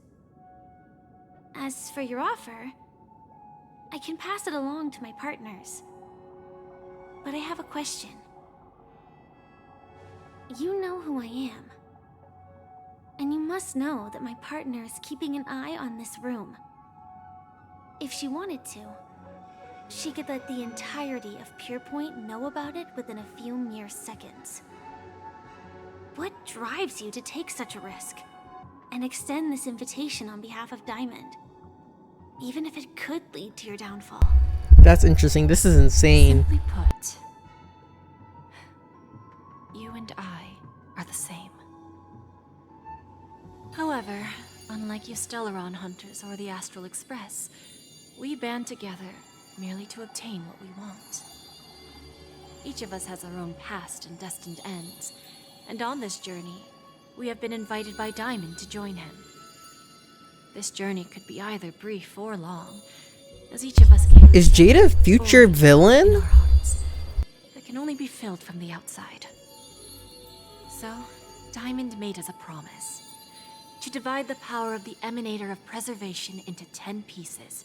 Speaker 10: As for your offer, I can pass it along to my partners. But I have a question. You know who I am. And you must know that my partner is keeping an eye on this room. If she wanted to, she could let the entirety of Purepoint know about it within a few mere seconds. What drives you to take such a risk and extend this invitation on behalf of Diamond, even if it could lead to your downfall?
Speaker 1: That's interesting. This is insane.
Speaker 7: Simply put, you and I are the same. However, unlike you Stellaron Hunters or the Astral Express, we band together merely to obtain what we want. Each of us has our own past and destined ends, and on this journey, we have been invited by Diamond to join him. This journey could be either brief or long, as each of us carries
Speaker 1: Is Jade a future villain?
Speaker 7: in our hearts that can only be filled from the outside. So, Diamond made us a promise to divide the power of the Emanator of Preservation into 10 pieces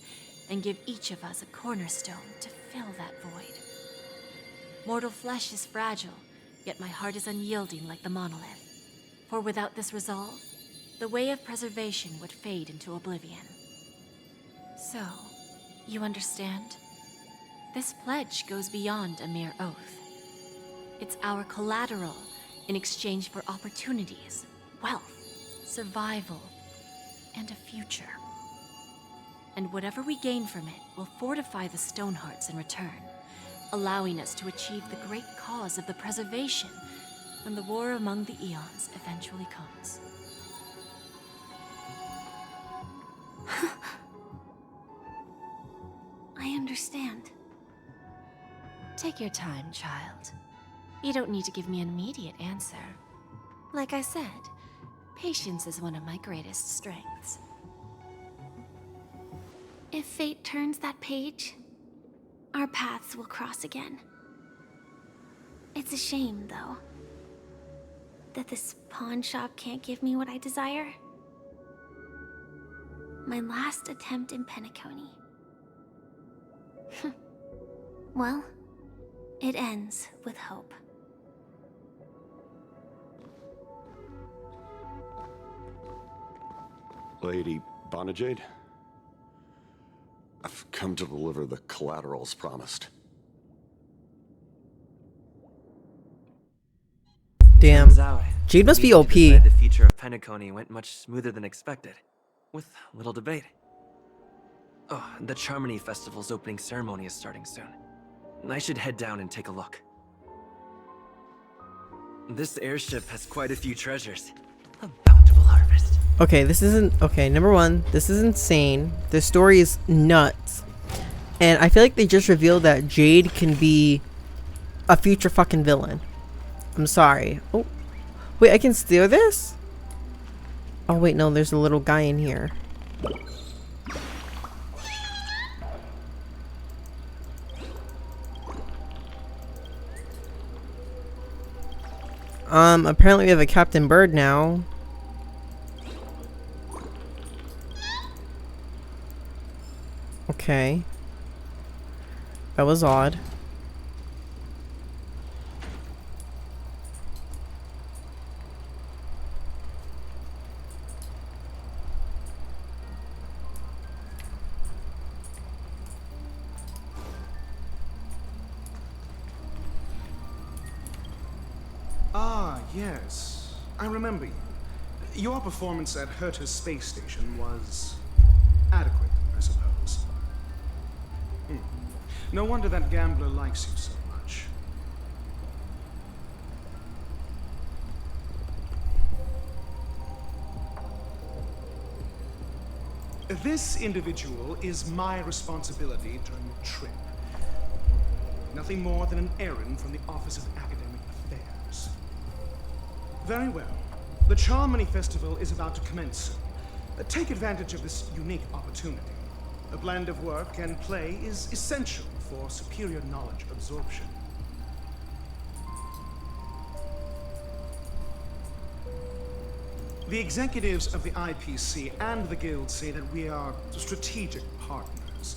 Speaker 7: and give each of us a cornerstone to fill that void. Mortal flesh is fragile, yet my heart is unyielding like the monolith. For without this resolve, the way of preservation would fade into oblivion. So, you understand? This pledge goes beyond a mere oath. It's our collateral in exchange for opportunities, wealth, survival, and a future. And whatever we gain from it will fortify the Stonehearts in return, allowing us to achieve the great cause of the preservation when the war among the eons eventually comes.
Speaker 10: I understand.
Speaker 7: Take your time, child. You don't need to give me an immediate answer. Like I said, patience is one of my greatest strengths.
Speaker 10: If fate turns that page, our paths will cross again. It's a shame, though, that this pawn shop can't give me what I desire. My last attempt in Penacony. Well, it ends with hope.
Speaker 14: Lady Bonajade? come to deliver the collaterals promised.
Speaker 1: Damn.
Speaker 15: Turns out,
Speaker 1: Jade must be
Speaker 15: meeting
Speaker 1: OP.
Speaker 15: to decide the future of Penacony went much smoother than expected, with little debate. Oh, the Charmony Festival's opening ceremony is starting soon. I should head down and take a look. This airship has quite a few treasures. A bountiful harvest.
Speaker 1: Okay, this isn't okay. Number one, this is insane. The story is nuts, and I feel like they just revealed that Jade can be a future fucking villain. I'm sorry. Oh, wait, I can steal this? Oh wait, no, there's a little guy in here. Apparently we have a Captain Bird now. Okay. That was odd.
Speaker 16: Ah, yes. I remember you. Your performance at Herta's space station was adequate, I suppose. No wonder that gambler likes you so much. This individual is my responsibility during the trip. Nothing more than an errand from the Office of Academic Affairs. Very well. The Charmony Festival is about to commence soon. Take advantage of this unique opportunity. A blend of work and play is essential for superior knowledge absorption. The executives of the IPC and the Guild say that we are strategic partners.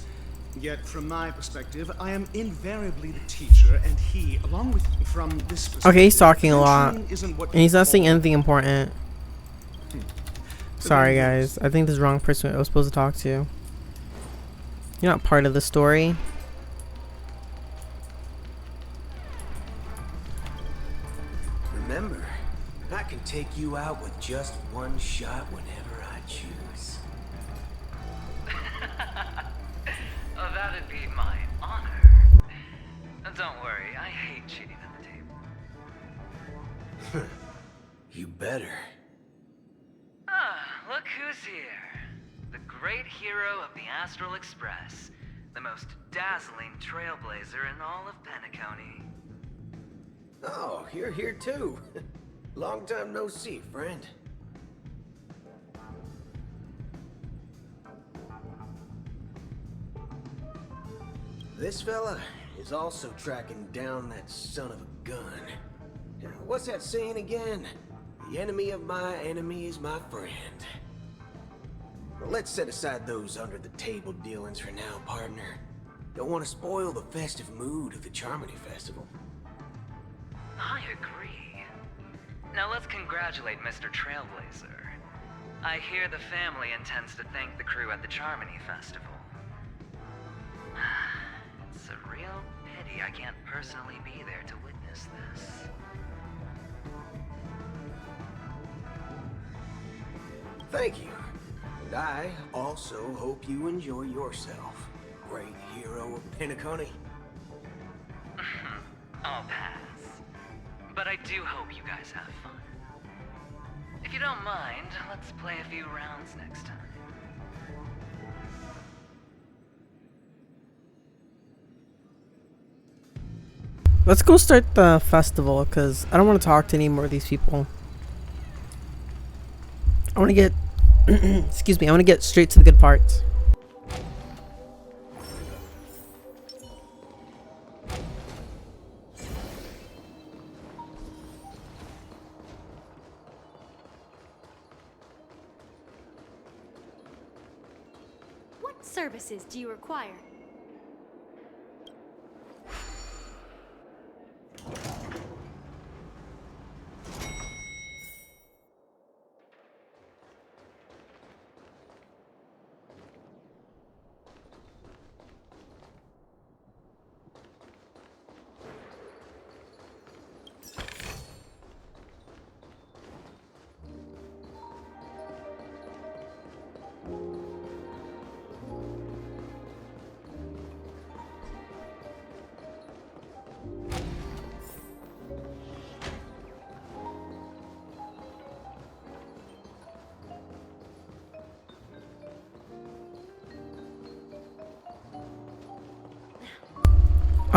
Speaker 16: Yet, from my perspective, I am invariably the teacher, and he, along with from this perspective,
Speaker 1: Okay, he's talking a lot,
Speaker 16: tutoring isn't what
Speaker 1: and he's
Speaker 16: you
Speaker 1: not saying
Speaker 16: call-
Speaker 1: anything important. Sorry guys, I think this is the wrong person I was supposed to talk to. You're not part of the story.
Speaker 17: Remember, I can take you out with just one shot whenever I choose.
Speaker 18: Oh, that'd be my honor. Don't worry, I hate cheating at the table.
Speaker 17: You better.
Speaker 18: Ah, look who's here. The great hero of the Astral Express. The most dazzling trailblazer in all of Penacony.
Speaker 17: Oh, you're here too. Long time no see, friend. This fella is also tracking down that son of a gun. What's that saying again? The enemy of my enemy is my friend. Well, let's set aside those under-the-table dealings for now, partner. Don't want to spoil the festive mood of the Charmony Festival.
Speaker 18: I agree. Now let's congratulate Mr. Trailblazer. I hear the family intends to thank the crew at the Charmony Festival. It's a real pity I can't personally be there to witness this.
Speaker 17: Thank you. And I also hope you enjoy yourself, great hero of Penacony.
Speaker 18: I'll pass. But I do hope you guys have fun. If you don't mind, let's play a few rounds next time.
Speaker 1: Let's go start the festival, because I don't want to talk to any more of these people. I want to get excuse me, I want to get straight to the good parts.
Speaker 11: What services do you require?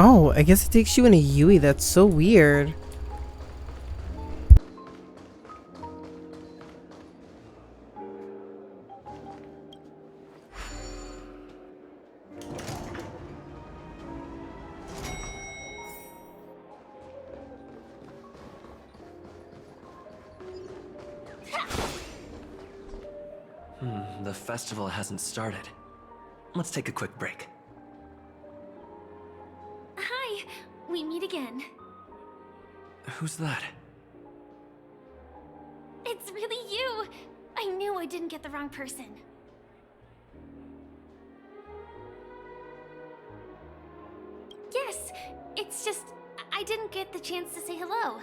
Speaker 1: Oh, I guess it takes you in a Yui. That's so weird.
Speaker 15: The festival hasn't started. Let's take a quick break.
Speaker 10: Hi, we meet again.
Speaker 15: Who's that?
Speaker 10: It's really you! I knew I didn't get the wrong person. Yes, it's just I didn't get the chance to say hello.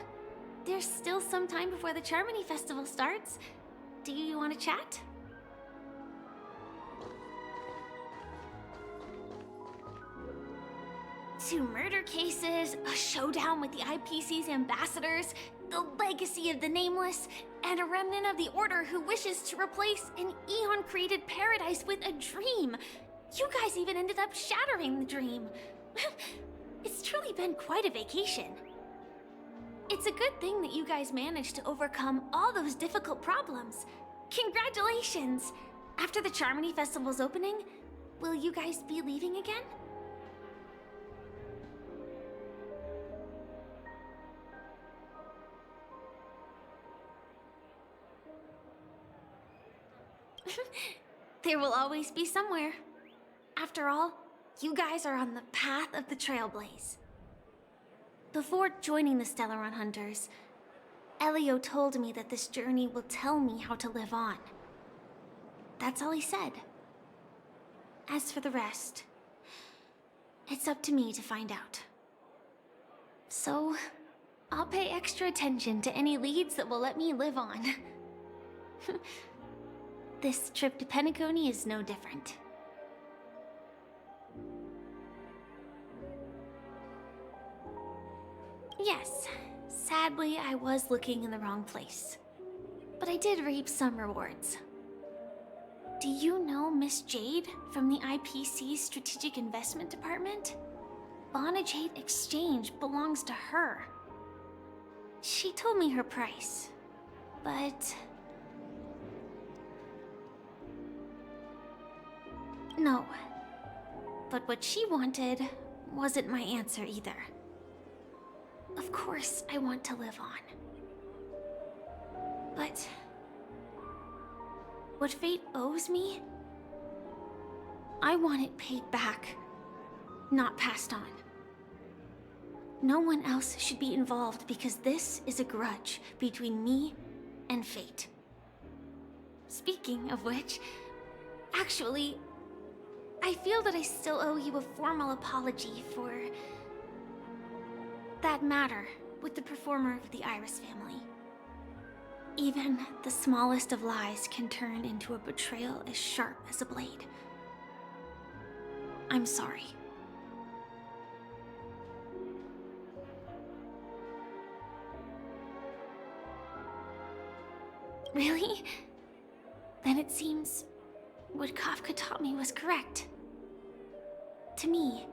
Speaker 10: There's still some time before the Charmony Festival starts. Do you want to chat? Two murder cases, a showdown with the IPC's ambassadors, the legacy of the Nameless, and a remnant of the Order who wishes to replace an Eon-created paradise with a dream. You guys even ended up shattering the dream. It's truly been quite a vacation. It's a good thing that you guys managed to overcome all those difficult problems. Congratulations! After the Charmony Festival's opening, will you guys be leaving again? There will always be somewhere. After all, you guys are on the path of the Trailblaze. Before joining the Stellaron Hunters, Elio told me that this journey will tell me how to live on. That's all he said. As for the rest, it's up to me to find out. So, I'll pay extra attention to any leads that will let me live on. This trip to Penacony is no different. Yes, sadly I was looking in the wrong place. But I did reap some rewards. Do you know Miss Jade from the IPC's Strategic Investment Department? Bonajade Exchange belongs to her. She told me her price, but... No. But what she wanted wasn't my answer either. Of course, I want to live on. But... what fate owes me? I want it paid back, not passed on. No one else should be involved because this is a grudge between me and fate. Speaking of which, actually, I feel that I still owe you a formal apology for that matter with the performer of the Iris family. Even the smallest of lies can turn into a betrayal as sharp as a blade. I'm sorry. Really? Then it seems what Kafka taught me was correct. To me,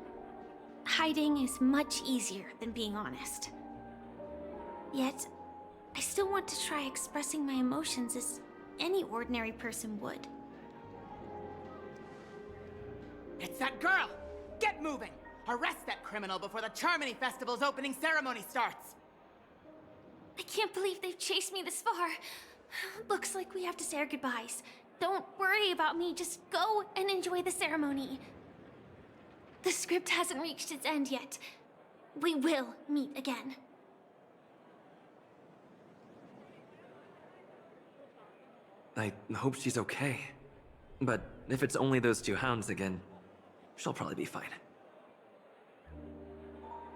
Speaker 10: hiding is much easier than being honest. Yet, I still want to try expressing my emotions as any ordinary person would.
Speaker 19: It's that girl! Get moving! Arrest that criminal before the Charmony Festival's opening ceremony starts!
Speaker 10: I can't believe they've chased me this far. Looks like we have to say our goodbyes. Don't worry about me, just go and enjoy the ceremony. The script hasn't reached its end yet. We will meet again.
Speaker 15: I hope she's okay. But if it's only those two hounds again, she'll probably be fine.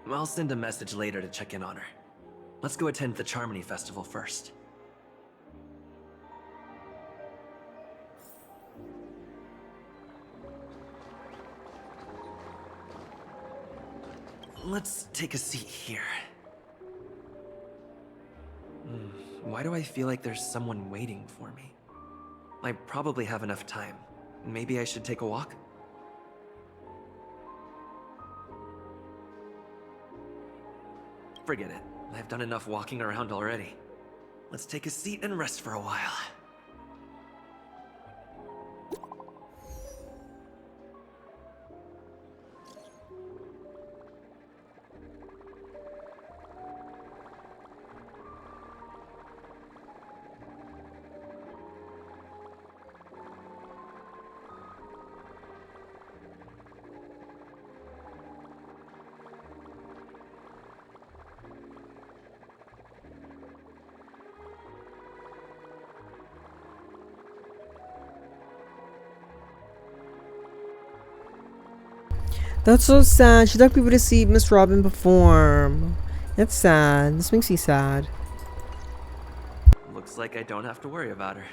Speaker 15: I'll send a message later to check in on her. Let's go attend the Charmony Festival first. Let's take a seat here. Why do I feel like there's someone waiting for me? I probably have enough time. Maybe I should take a walk? Forget it. I've done enough walking around already. Let's take a seat and rest for a while.
Speaker 1: That's so sad. She took people to see Miss Robin perform. That's sad. This makes me sad.
Speaker 15: Looks like I don't have to worry about her.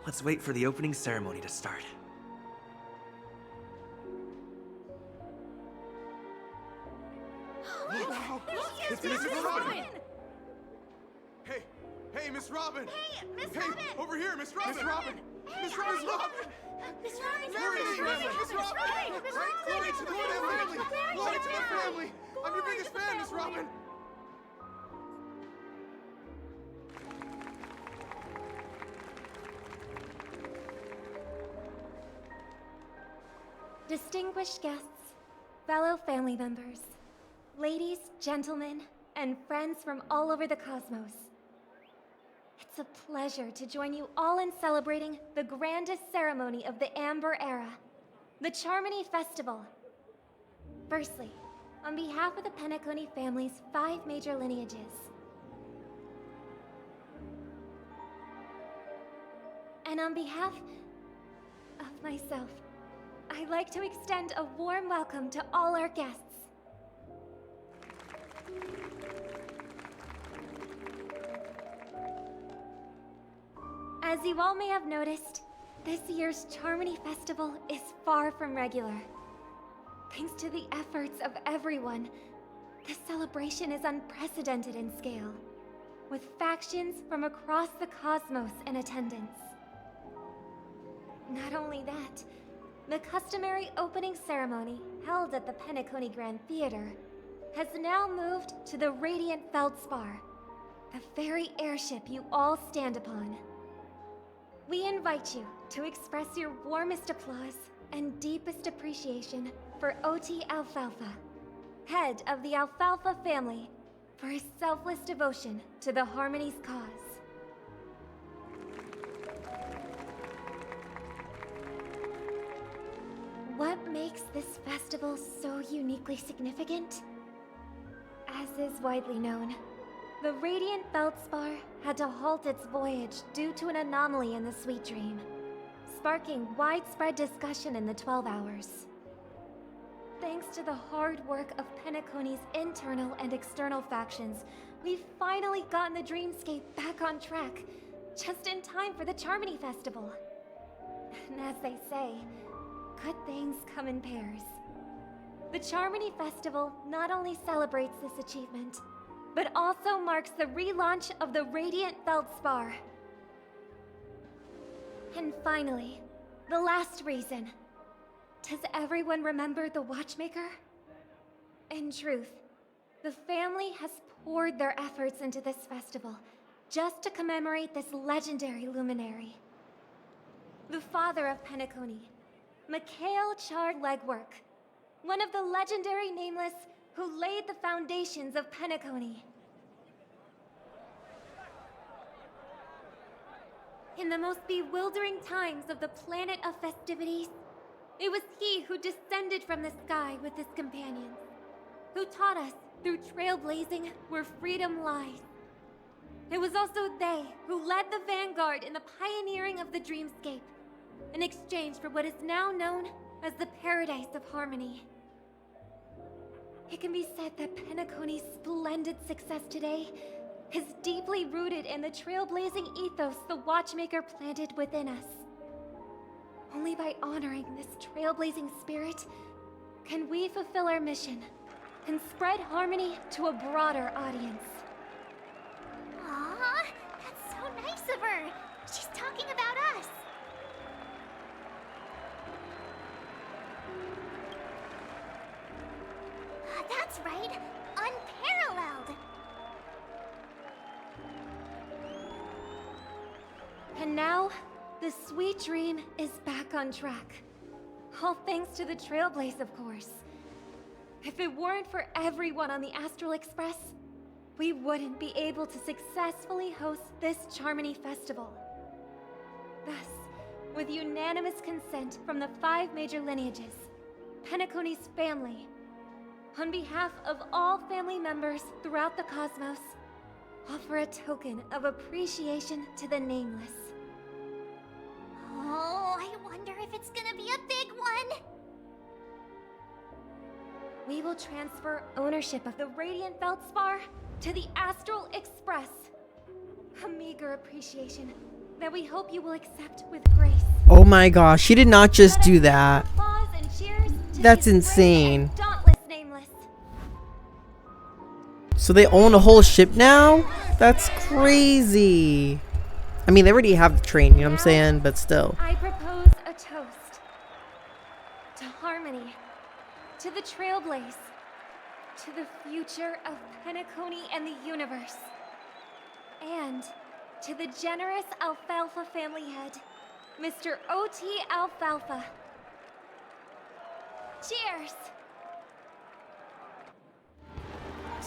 Speaker 15: Let's wait for the opening ceremony to start.
Speaker 12: Wow! It's Miss Robin! Hey, Miss Robin!
Speaker 10: Hey, Miss
Speaker 12: Hey,
Speaker 10: Robin!
Speaker 12: over here, Miss Robin!
Speaker 10: Miss Robin! Hey,
Speaker 12: Miss Robin!
Speaker 10: Miss Robin! Miss Robin!
Speaker 12: Miss Robin! Glory to the family! Glory to the family! I'm your biggest fan, Miss Robin!
Speaker 2: Distinguished guests, fellow family members, ladies, gentlemen, and friends from all over the cosmos. It's a pleasure to join you all in celebrating the grandest ceremony of the Amber Era, the Charmony Festival. Firstly, on behalf of the Penacony family's 5 major lineages, and on behalf of myself, I'd like to extend a warm welcome to all our guests. As you all may have noticed, this year's Charmony Festival is far from regular. Thanks to the efforts of everyone, this celebration is unprecedented in scale, with factions from across the cosmos in attendance. Not only that, the customary opening ceremony held at the Penacony Grand Theater has now moved to the Radiant Feldspar, the very airship you all stand upon. We invite you to express your warmest applause and deepest appreciation for Oti Alfalfa, head of the Alfalfa family, for his selfless devotion to the Harmony's cause. What makes this festival so uniquely significant? As is widely known, the Radiant Feldspar had to halt its voyage due to an anomaly in the Sweet Dream, sparking widespread discussion in the 12 Hours. Thanks to the hard work of Penacony's internal and external factions, we've finally gotten the dreamscape back on track, just in time for the Charmony Festival. And as they say, good things come in pairs. The Charmony Festival not only celebrates this achievement, but also marks the relaunch of the Radiant Feldspar. And finally, the last reason. Does everyone remember the Watchmaker? In truth, the family has poured their efforts into this festival just to commemorate this legendary luminary. The father of Penacony, Mikhail Chard Legwork, one of the legendary Nameless who laid the foundations of Penacony. In the most bewildering times of the planet of festivities, it was he who descended from the sky with his companions, who taught us through trailblazing where freedom lies. It was also they who led the vanguard in the pioneering of the dreamscape, in exchange for what is now known as the Paradise of Harmony. It can be said that Penacony's splendid success today is deeply rooted in the trailblazing ethos the Watchmaker planted within us. Only by honoring this trailblazing spirit can we fulfill our mission and spread harmony to a broader audience.
Speaker 10: Aww, that's so nice of her. She's talking about us. That's right, unparalleled.
Speaker 2: And now, the sweet dream is back on track. All thanks to the Trailblaze, of course. If it weren't for everyone on the Astral Express, we wouldn't be able to successfully host this Charmony Festival. Thus, with unanimous consent from the 5 major lineages, Penacony's family, on behalf of all family members throughout the cosmos, offer a token of appreciation to the Nameless.
Speaker 10: Oh, I wonder if it's gonna be a big one.
Speaker 2: We will transfer ownership of the Radiant Feldspar to the Astral Express. A meager appreciation that we hope you will accept with grace.
Speaker 1: Oh my gosh, she did not just do that.
Speaker 2: Applause and cheers to
Speaker 1: That's
Speaker 2: these
Speaker 1: insane.
Speaker 2: brave and dauntless Nameless.
Speaker 1: So they own a whole ship now? That's crazy. I mean, they already have the train, you know what I'm saying? But still.
Speaker 2: I propose a toast to harmony, to the Trailblaze, to the future of Penacony and the universe, and to the generous Alfalfa family head, Mr. O.T. Alfalfa. Cheers!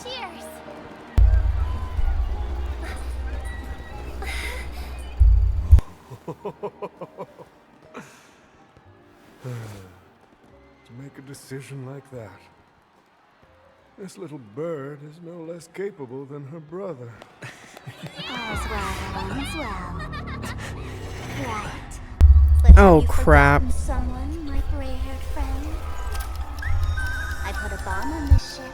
Speaker 2: Cheers!
Speaker 8: To make a decision like that. This little bird is no less capable than her brother.
Speaker 10: All's well, all's well. Right.
Speaker 1: Oh crap.
Speaker 10: Someone, my gray-haired friend. I put a bomb on this ship.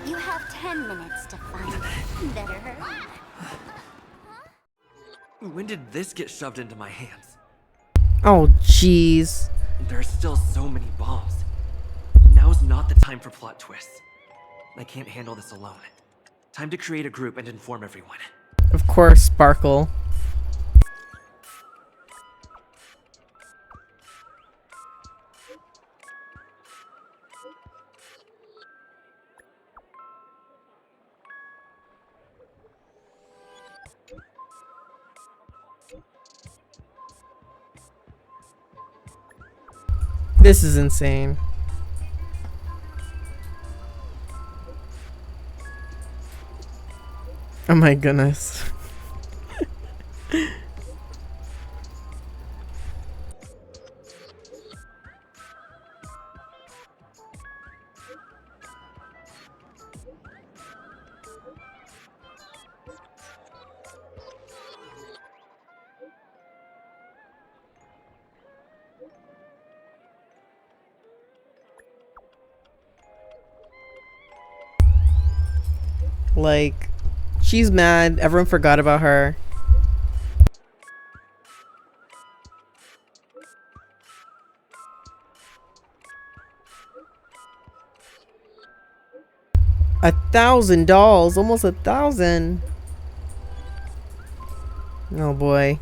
Speaker 10: You have 10 minutes to find it. Better hurry.
Speaker 15: When did this get shoved into my hands?
Speaker 1: Oh jeez.
Speaker 15: There are still so many bombs. Now's not the time for plot twists. I can't handle this alone. Time to create a group and inform everyone.
Speaker 1: Of course, Sparkle. This is insane. Oh my goodness. Like, she's mad. Everyone forgot about her. $1,000, almost 1,000. Oh boy.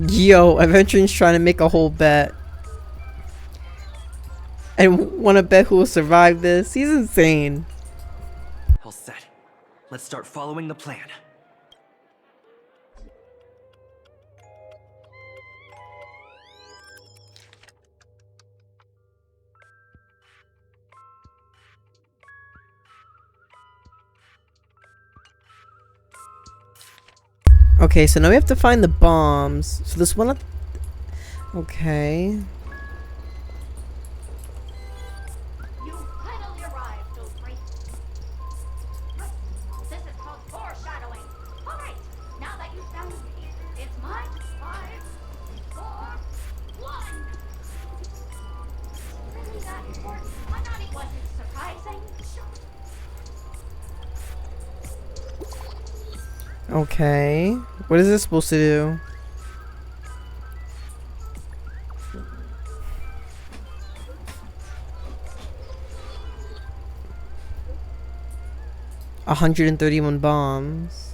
Speaker 1: Yo, Adventuring's trying to make a whole bet. And want to bet who will survive this? He's insane.
Speaker 15: All set. Let's start following the plan.
Speaker 1: Okay, so now we have to find the bombs. So this one... Okay.
Speaker 10: You finally arrived, those great. This is called foreshadowing. All right, now that you've found me, it's my 5, 4, 1. Really that important? I thought it wasn't surprising.
Speaker 1: Okay. What is this supposed to do? 131 bombs.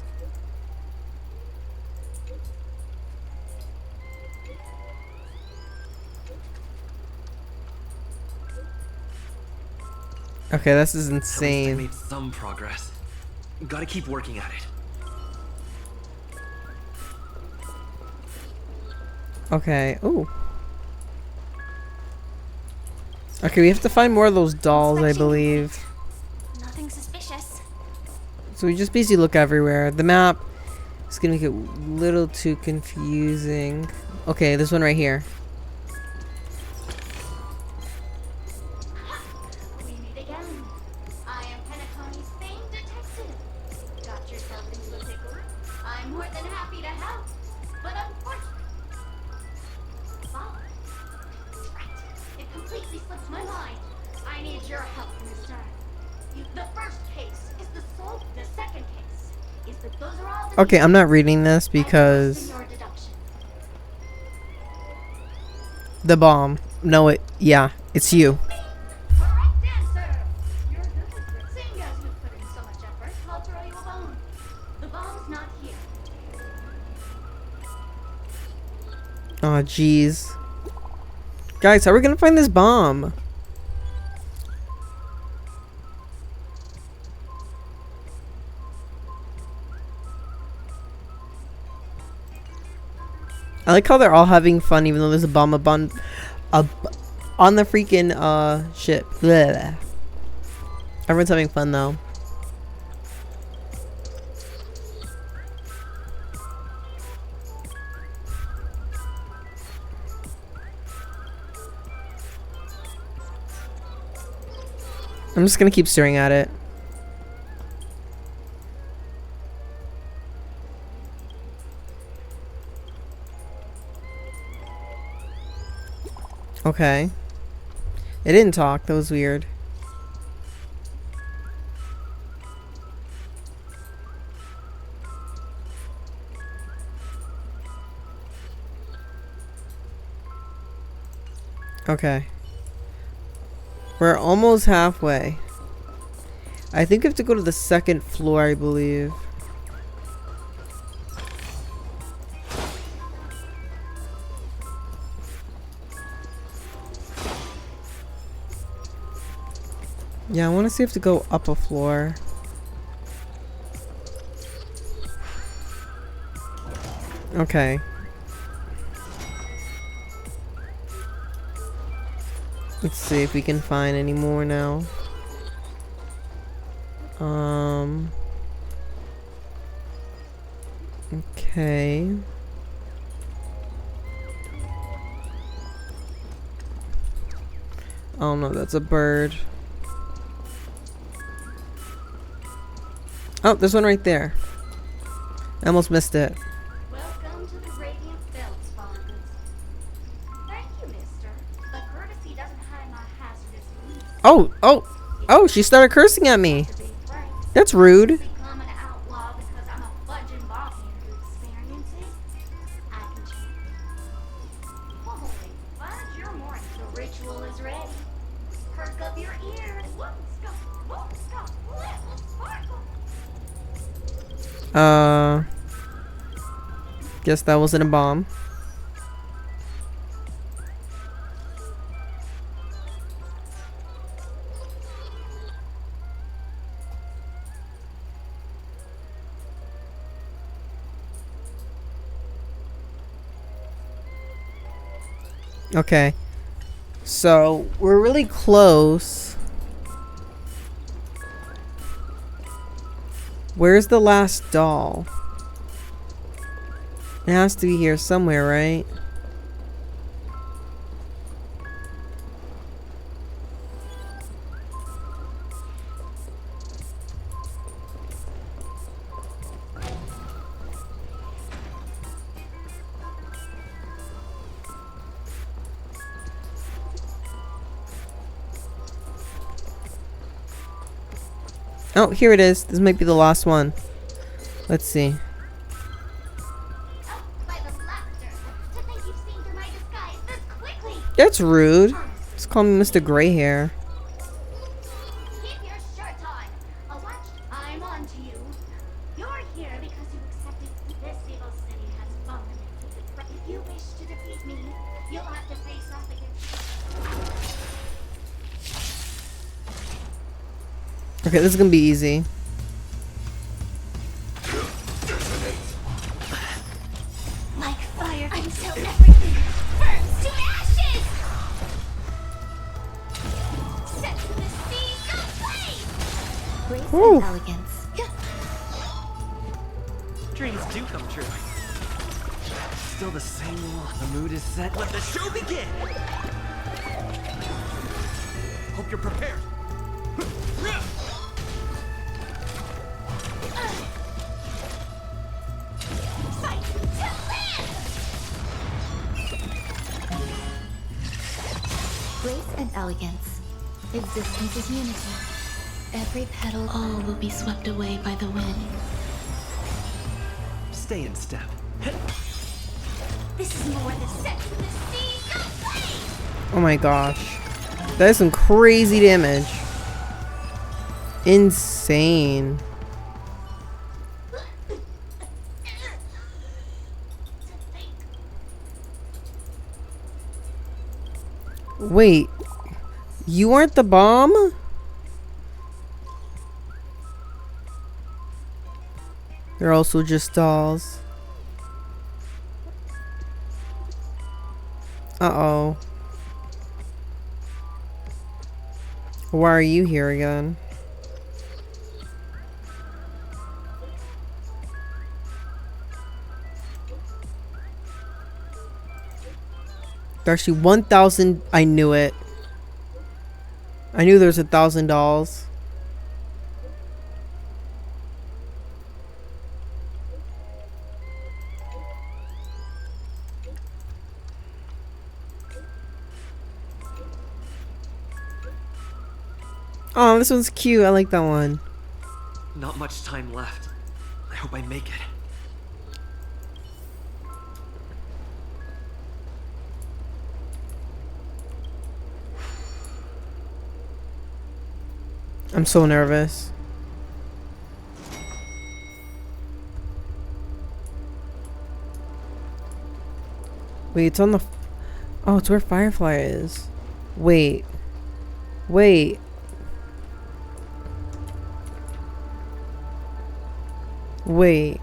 Speaker 1: Okay, this is
Speaker 15: At least I
Speaker 1: insane.
Speaker 15: made some progress. Gotta keep working at it.
Speaker 1: Okay. Ooh. Okay, we have to find more of those dolls, I believe.
Speaker 10: Nothing suspicious.
Speaker 1: So we just basically look everywhere. The map is gonna make it a little too confusing. Okay, this one right here.
Speaker 10: We meet again. I am Penacony's famed detective. Got yourself into a pickle? I'm more than happy to help. But unfortunately... Wow. Right. It completely slipped my mind. I need your help, mister. The first case is the soul. The second case is that those are all the...
Speaker 1: Okay, I'm not reading this because
Speaker 10: your deduction.
Speaker 1: the bomb. No, yeah, it's you.
Speaker 10: Correct answer. You're good. Seeing as you put in so much effort, I'll throw you a bone. The bomb's not here.
Speaker 1: Oh, jeez. Guys, how are we gonna find this bomb? I like how they're all having fun even though there's a bomb on the freaking ship. Blah. Everyone's having fun though. I'm just gonna keep staring at it. Okay. It didn't talk. That was weird. Okay. We're almost halfway. I think we have to go to the second floor, I believe. Yeah, I want to see if to go up a floor. Okay. Let's see if we can find any more now. Okay. Oh no, that's a bird. Oh, there's one right there. I almost missed it.
Speaker 10: Welcome to the Radiant Feldspawn. Thank you, mister. The courtesy doesn't hide my hazardous leaves.
Speaker 1: Oh, she started cursing at me. That's rude.
Speaker 10: Become an outlaw because I'm a fudging boss into experiences. I can change. Holy fudge, you're more. The ritual is ready. Perk up your ears. Whoop, stop, little sparkle.
Speaker 1: Guess that wasn't a bomb. Okay. So, we're really close. Where's the last doll? It has to be here somewhere, right? Oh, here it is. This might be the last one. Let's see. That's rude. Just call me Mr. Gray Hair.
Speaker 10: Keep your shirt on. I'm on
Speaker 1: Okay, this is gonna be easy.
Speaker 10: Like fire until everything burns to ashes! Set to the sea, go play! Grace and elegance.
Speaker 15: Dreams do come true. Still the same one. The mood is set. Let the show begin!
Speaker 3: Hope you're prepared.
Speaker 10: Fight to live! Grace and elegance. Existence is unity. Every petal, all will be swept away by the wind.
Speaker 15: Stay in step.
Speaker 10: This is more than set to the sea, go play!
Speaker 1: Oh my gosh. That is some crazy damage. Insane. Wait. You aren't the bomb? They're also just dolls. Uh-oh. Why are you here again? There's actually 1,000. I knew it. I knew there's 1,000 dolls. Oh, this one's cute. I like that one.
Speaker 15: Not much time left. I hope I make it.
Speaker 1: I'm so nervous. Wait, it's on the... Oh, it's where Firefly is. Wait. Wait. Wait.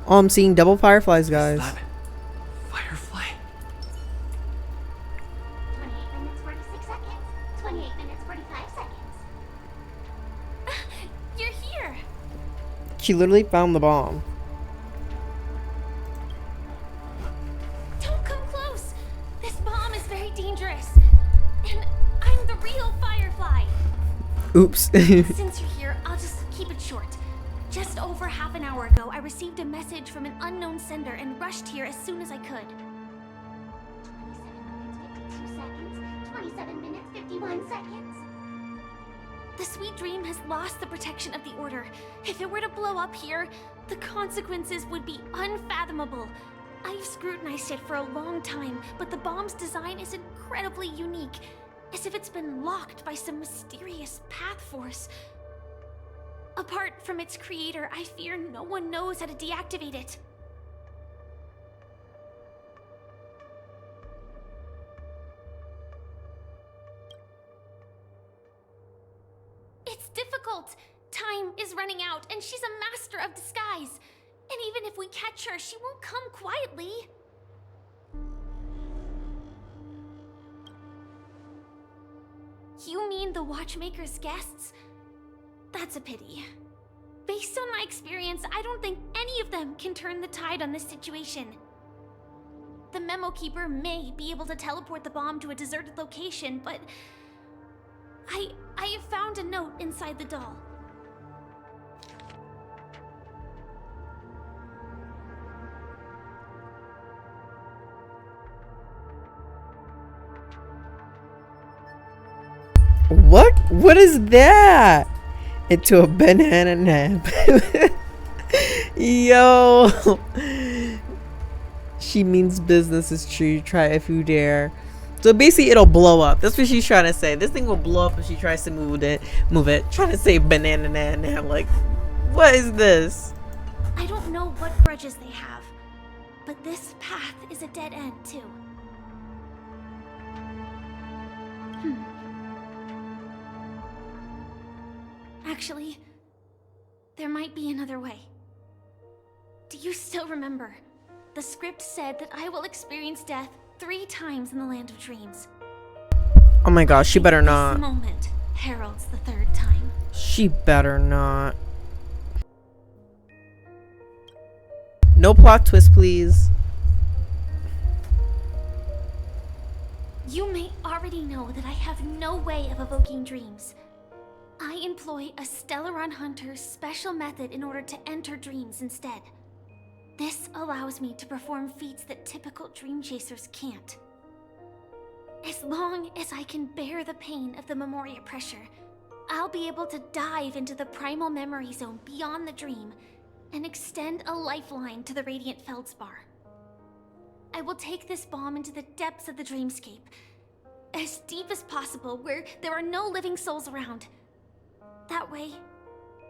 Speaker 1: Oh, I'm seeing double fireflies, guys.
Speaker 15: Firefly?
Speaker 10: 28 minutes, 46 seconds. 28 minutes, 45 seconds. You're here!
Speaker 1: She literally found the bomb.
Speaker 10: Don't come close! This bomb is very dangerous. And I'm the real Firefly.
Speaker 1: Oops.
Speaker 10: Since you're here, I'll just keep it short. Just over half an hour ago, I received a message from an unknown sender and rushed here as soon as I could. 27 minutes, 51 seconds. The Sweet Dream has lost the protection of the Order. If it were to blow up here, the consequences would be unfathomable. I've scrutinized it for a long time, but the bomb's design is incredibly unique, as if it's been locked by some mysterious path force. Apart from its creator, I fear no one knows how to deactivate it. It's difficult. Time is running out, and she's a master of disguise. And even if we catch her, she won't come quietly. You mean the Watchmaker's guests? That's a pity. Based on my experience, I don't think any of them can turn the tide on this situation. The Memo Keeper may be able to teleport the bomb to a deserted location, but I have found a note inside the doll.
Speaker 1: What? What is that? Into a banana nap. Yo. She means business is true. Try if you dare. So basically it'll blow up. That's what she's trying to say. This thing will blow up if she tries to move it. Trying to say banana nap. Like, what is this?
Speaker 10: I don't know what grudges they have, but this path is a dead end too. Actually, there might be another way. Do you still remember? The script said that I will experience death 3 times in the Land of Dreams.
Speaker 1: Oh my gosh, she better
Speaker 10: This
Speaker 1: not.
Speaker 10: moment heralds the 3rd time.
Speaker 1: She better not. No plot twist, please.
Speaker 10: You may already know that I have no way of evoking dreams. I employ a Stellaron Hunter's special method in order to enter dreams instead. This allows me to perform feats that typical dream chasers can't. As long as I can bear the pain of the Memoria pressure, I'll be able to dive into the primal memory zone beyond the dream and extend a lifeline to the Radiant Feldspar. I will take this bomb into the depths of the dreamscape, as deep as possible where there are no living souls around. That way,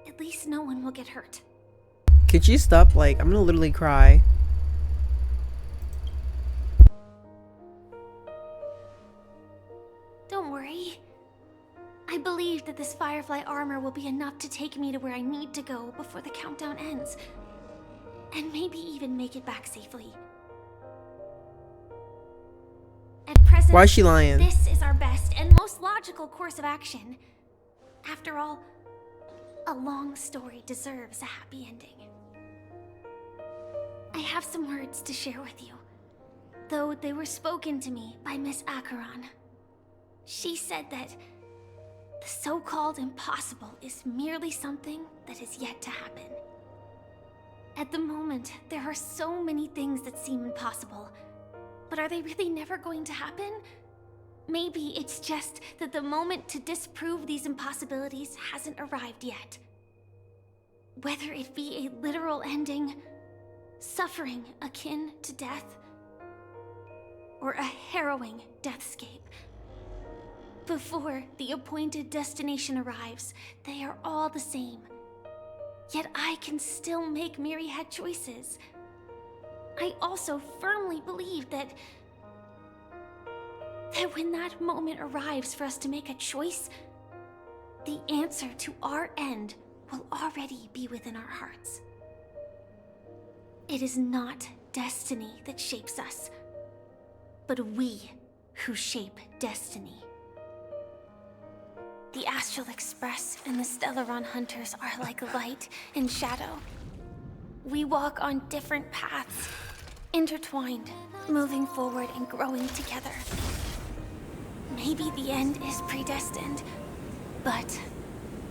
Speaker 10: at least no one will get hurt.
Speaker 1: Could you stop? Like, I'm gonna literally cry.
Speaker 10: Don't worry. I believe that this Firefly armor will be enough to take me to where I need to go before the countdown ends. And maybe even make it back safely. At present,
Speaker 1: Why is she lying?
Speaker 10: this is our best and most logical course of action. After all, a long story deserves a happy ending. I have some words to share with you, though they were spoken to me by Miss Acheron. She said that the so-called impossible is merely something that is yet to happen. At the moment, there are so many things that seem impossible, but are they really never going to happen? Maybe it's just that the moment to disprove these impossibilities hasn't arrived yet. Whether it be a literal ending, suffering akin to death, or a harrowing deathscape. Before the appointed destination arrives, they are all the same. Yet I can still make myriad choices. I also firmly believe that when that moment arrives for us to make a choice, the answer to our end will already be within our hearts. It is not destiny that shapes us, but we who shape destiny. The Astral Express and the Stellaron Hunters are like light and shadow. We walk on different paths, intertwined, moving forward and growing together. Maybe the end is predestined, but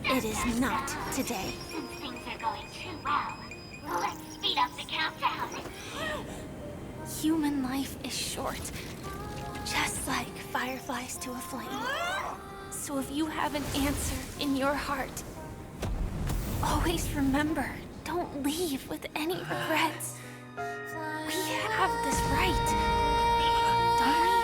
Speaker 10: it is not today.
Speaker 20: Since things are going too well, let's speed up the countdown.
Speaker 10: Human life is short, just like fireflies to a flame. So if you have an answer in your heart, always remember, don't leave with any regrets. We have this right, don't we?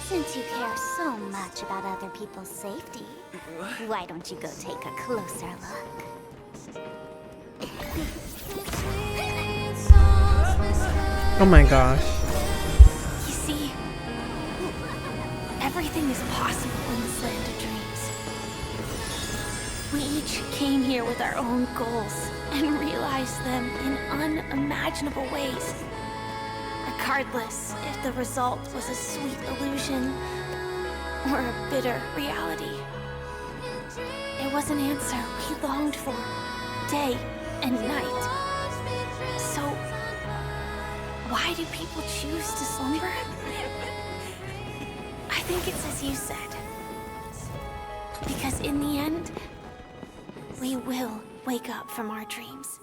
Speaker 20: Since you care so much about other people's safety, why don't you go take a closer look?
Speaker 1: Oh my gosh.
Speaker 10: You see, everything is possible in this land of dreams. We each came here with our own goals and realized them in unimaginable ways. Regardless if the result was a sweet illusion or a bitter reality. It was an answer we longed for, day and night. So, why do people choose to slumber? I think it's as you said. Because in the end, we will wake up from our dreams.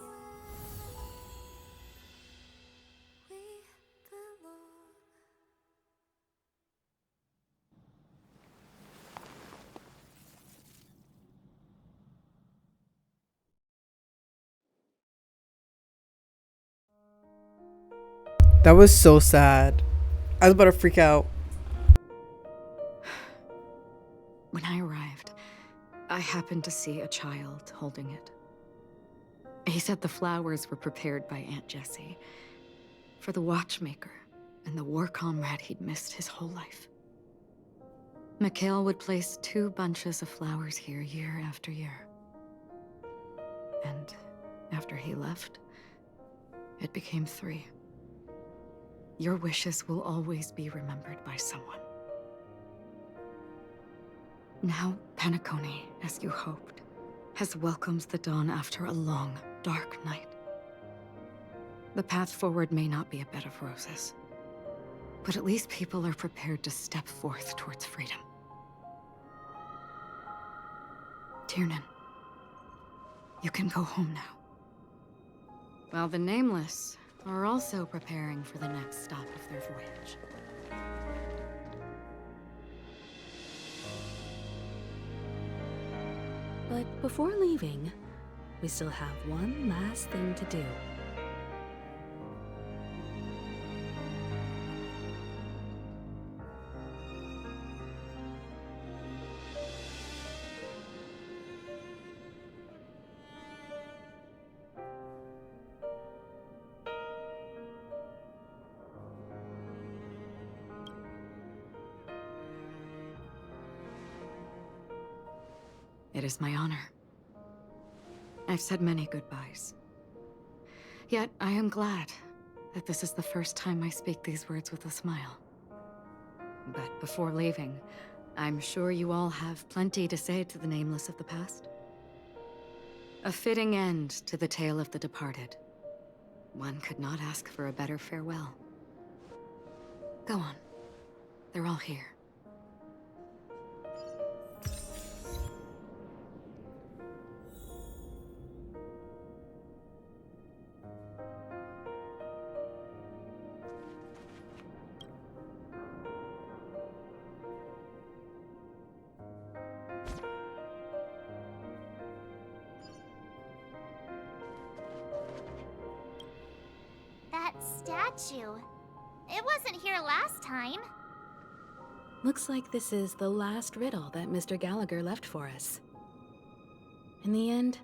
Speaker 1: That was so sad. I was about to freak out.
Speaker 9: When I arrived,
Speaker 21: I happened to see a child holding it. He said the flowers were prepared by Aunt Jessie for the watchmaker and the war comrade he'd missed his whole life. Mikhail would place 2 bunches of flowers here year after year. And after he left, it became 3. Your wishes will always be remembered by someone. Now, Penacony, as you hoped, has welcomed the dawn after a long, dark night. The path forward may not be a bed of roses, but at least people are prepared to step forth towards freedom. Tiernan, you can go home now. While the Nameless are also preparing for the next stop of their voyage.
Speaker 9: But before leaving, we still have one last thing to do.
Speaker 21: It is my honor. I've said many goodbyes. Yet I am glad that this is the first time I speak these words with a smile. But before leaving, I'm sure you all have plenty to say to the Nameless of the past. A fitting end to the tale of the departed. One could not ask for a better farewell. Go on. They're all here.
Speaker 20: That statue. It wasn't here last time.
Speaker 9: Looks like this is the last riddle that Mr. Gallagher left for us. In the end,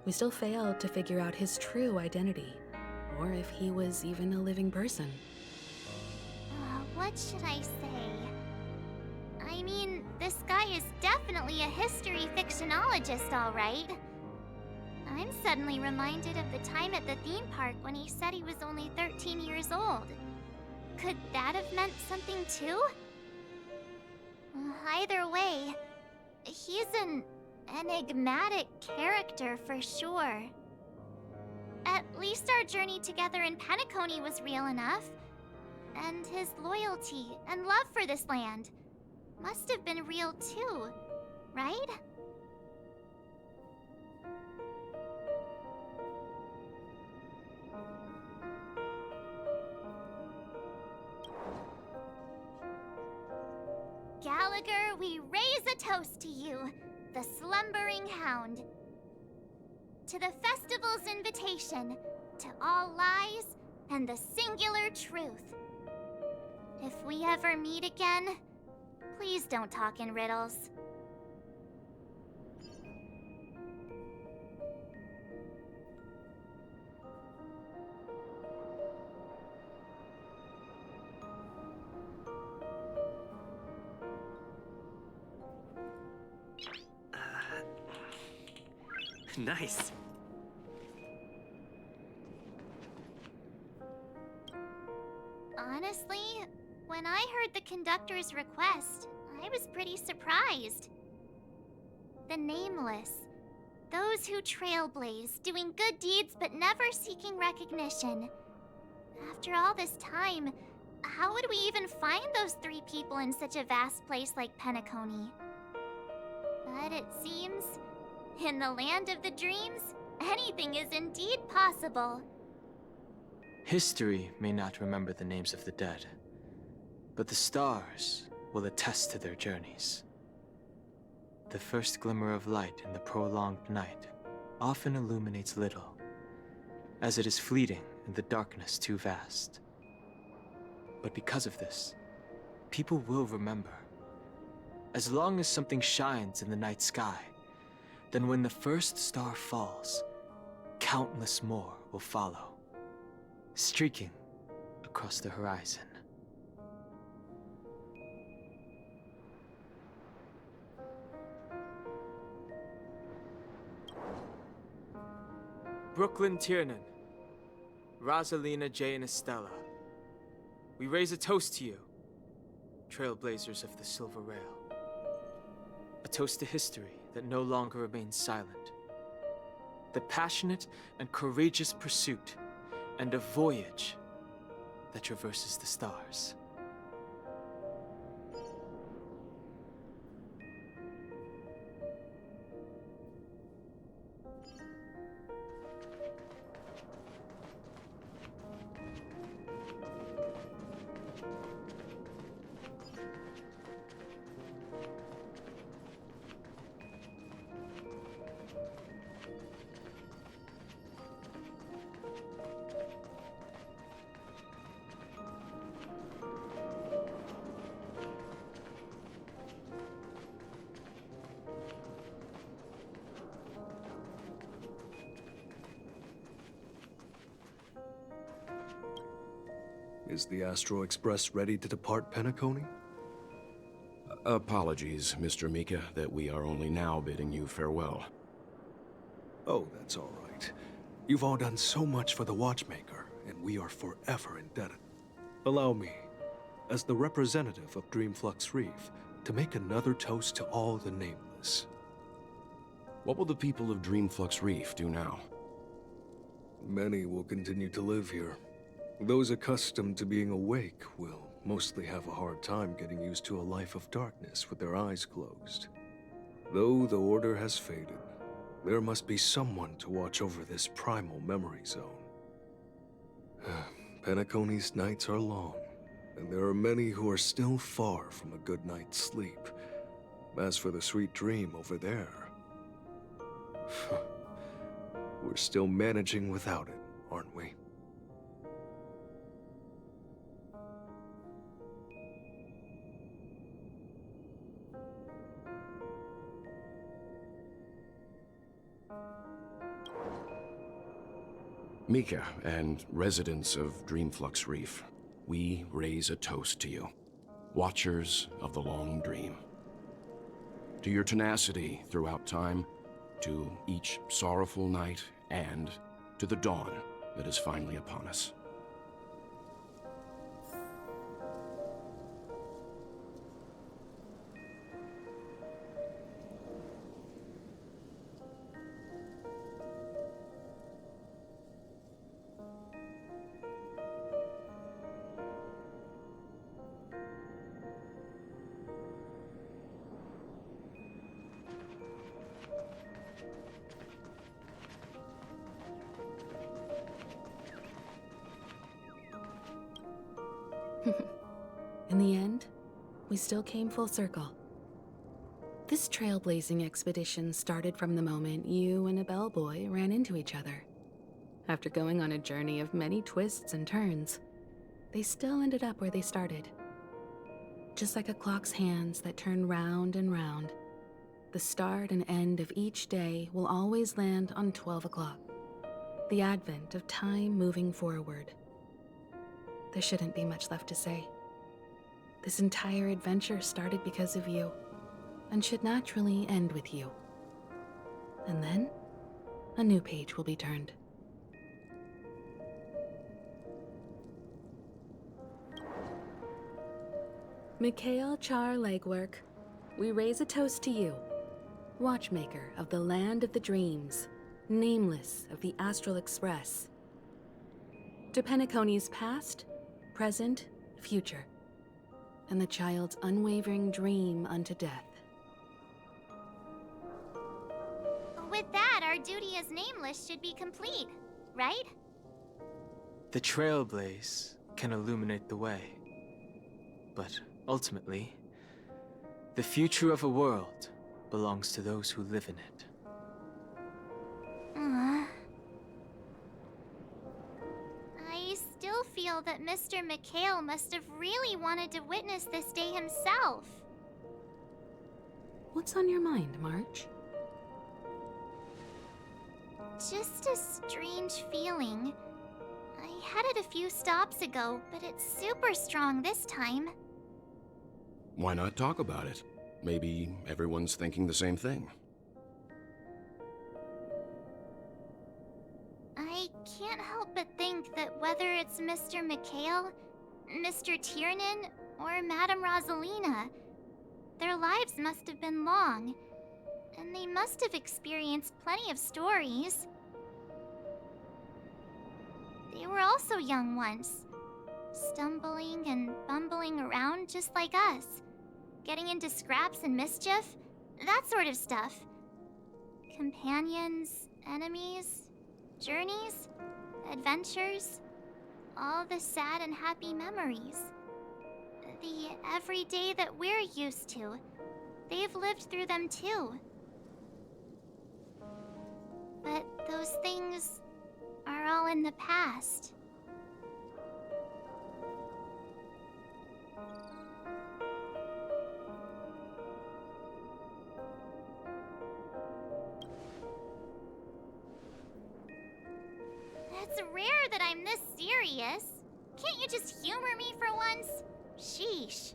Speaker 9: we still failed to figure out his true identity, or if he was even a living person.
Speaker 20: What should I say? I mean, this guy is definitely a history fictionologist, all right. I'm suddenly reminded of the time at the theme park when he said he was only 13 years old. Could that have meant something too? Either way, he's an enigmatic character for sure. At least our journey together in Penacony was real enough. And his loyalty and love for this land must have been real too, right? Gallagher, we raise a toast to you, the slumbering hound. To the festival's invitation, to all lies and the singular truth. If we ever meet again, please don't talk in riddles.
Speaker 15: Nice.
Speaker 20: Honestly, when I heard the conductor's request, I was pretty surprised. The Nameless. Those who trailblaze, doing good deeds but never seeking recognition. After all this time, how would we even find those 3 people in such a vast place like Penacony? But it seems, in the land of the dreams, anything is indeed possible.
Speaker 22: History may not remember the names of the dead, but the stars will attest to their journeys. The first glimmer of light in the prolonged night often illuminates little, as it is fleeting in the darkness too vast. But because of this, people will remember. As long as something shines in the night sky, then when the first star falls, countless more will follow, streaking across the horizon. Brooklyn Tiernan, Rosalina J. and Estella, we raise a toast to you, trailblazers of the Silver Rail. A toast to history that no longer remains silent. The passionate and courageous pursuit, and a voyage that traverses the stars.
Speaker 4: Is the Astro Express ready to depart Penacony?
Speaker 5: Apologies, Mr. Mika, that we are only now bidding you farewell.
Speaker 4: Oh, that's all right. You've all done so much for the Watchmaker, and we are forever indebted. Allow me, as the representative of Dreamflux Reef, to make another toast to all the nameless.
Speaker 5: What will the people of Dreamflux Reef do now?
Speaker 4: Many will continue to live here. Those accustomed to being awake will mostly have a hard time getting used to a life of darkness with their eyes closed. Though the order has faded, there must be someone to watch over this primal memory zone. Penacony's nights are long, and there are many who are still far from a good night's sleep. As for the sweet dream over there, we're still managing without it, aren't we?
Speaker 5: Mika and residents of Dreamflux Reef, we raise a toast to you, watchers of the long dream. To your tenacity throughout time, to each sorrowful night, and to the dawn that is finally upon us.
Speaker 9: In the end, we still came full circle. This trailblazing expedition started from the moment you and a bellboy ran into each other. After going on a journey of many twists and turns, they still ended up where they started. Just like a clock's hands that turn round and round, the start and end of each day will always land on 12 o'clock, the advent of time moving forward. There shouldn't be much left to say. This entire adventure started because of you, and should naturally end with you. And then, a new page will be turned. Mikhail Char Legwork, we raise a toast to you, watchmaker of the land of the dreams, nameless of the Astral Express. To Penacony's past, present, future, and the child's unwavering dream unto death.
Speaker 20: With that, our duty as nameless should be complete, right?
Speaker 22: The trailblaze can illuminate the way, but ultimately, the future of a world belongs to those who live in it.
Speaker 20: I still feel that Mr. Mikhail must have really wanted to witness this day himself.
Speaker 9: What's on your mind, March?
Speaker 20: just a strange feeling. I had it a few stops ago, but it's super strong this time.
Speaker 5: Why not talk about it? Maybe everyone's thinking the same thing.
Speaker 20: I can't help but think that whether it's Mr. Mikhail, Mr. Tiernan, or Madame Rosalina, their lives must have been long, and they must have experienced plenty of stories. They were also young once, stumbling and bumbling around just like us, getting into scraps and mischief, that sort of stuff. Companions, enemies, journeys, adventures, all the sad and happy memories. The everyday that we're used to, they've lived through them too. But those things are all in the past. It's rare that I'm this serious. Can't you just humor me for once? Sheesh.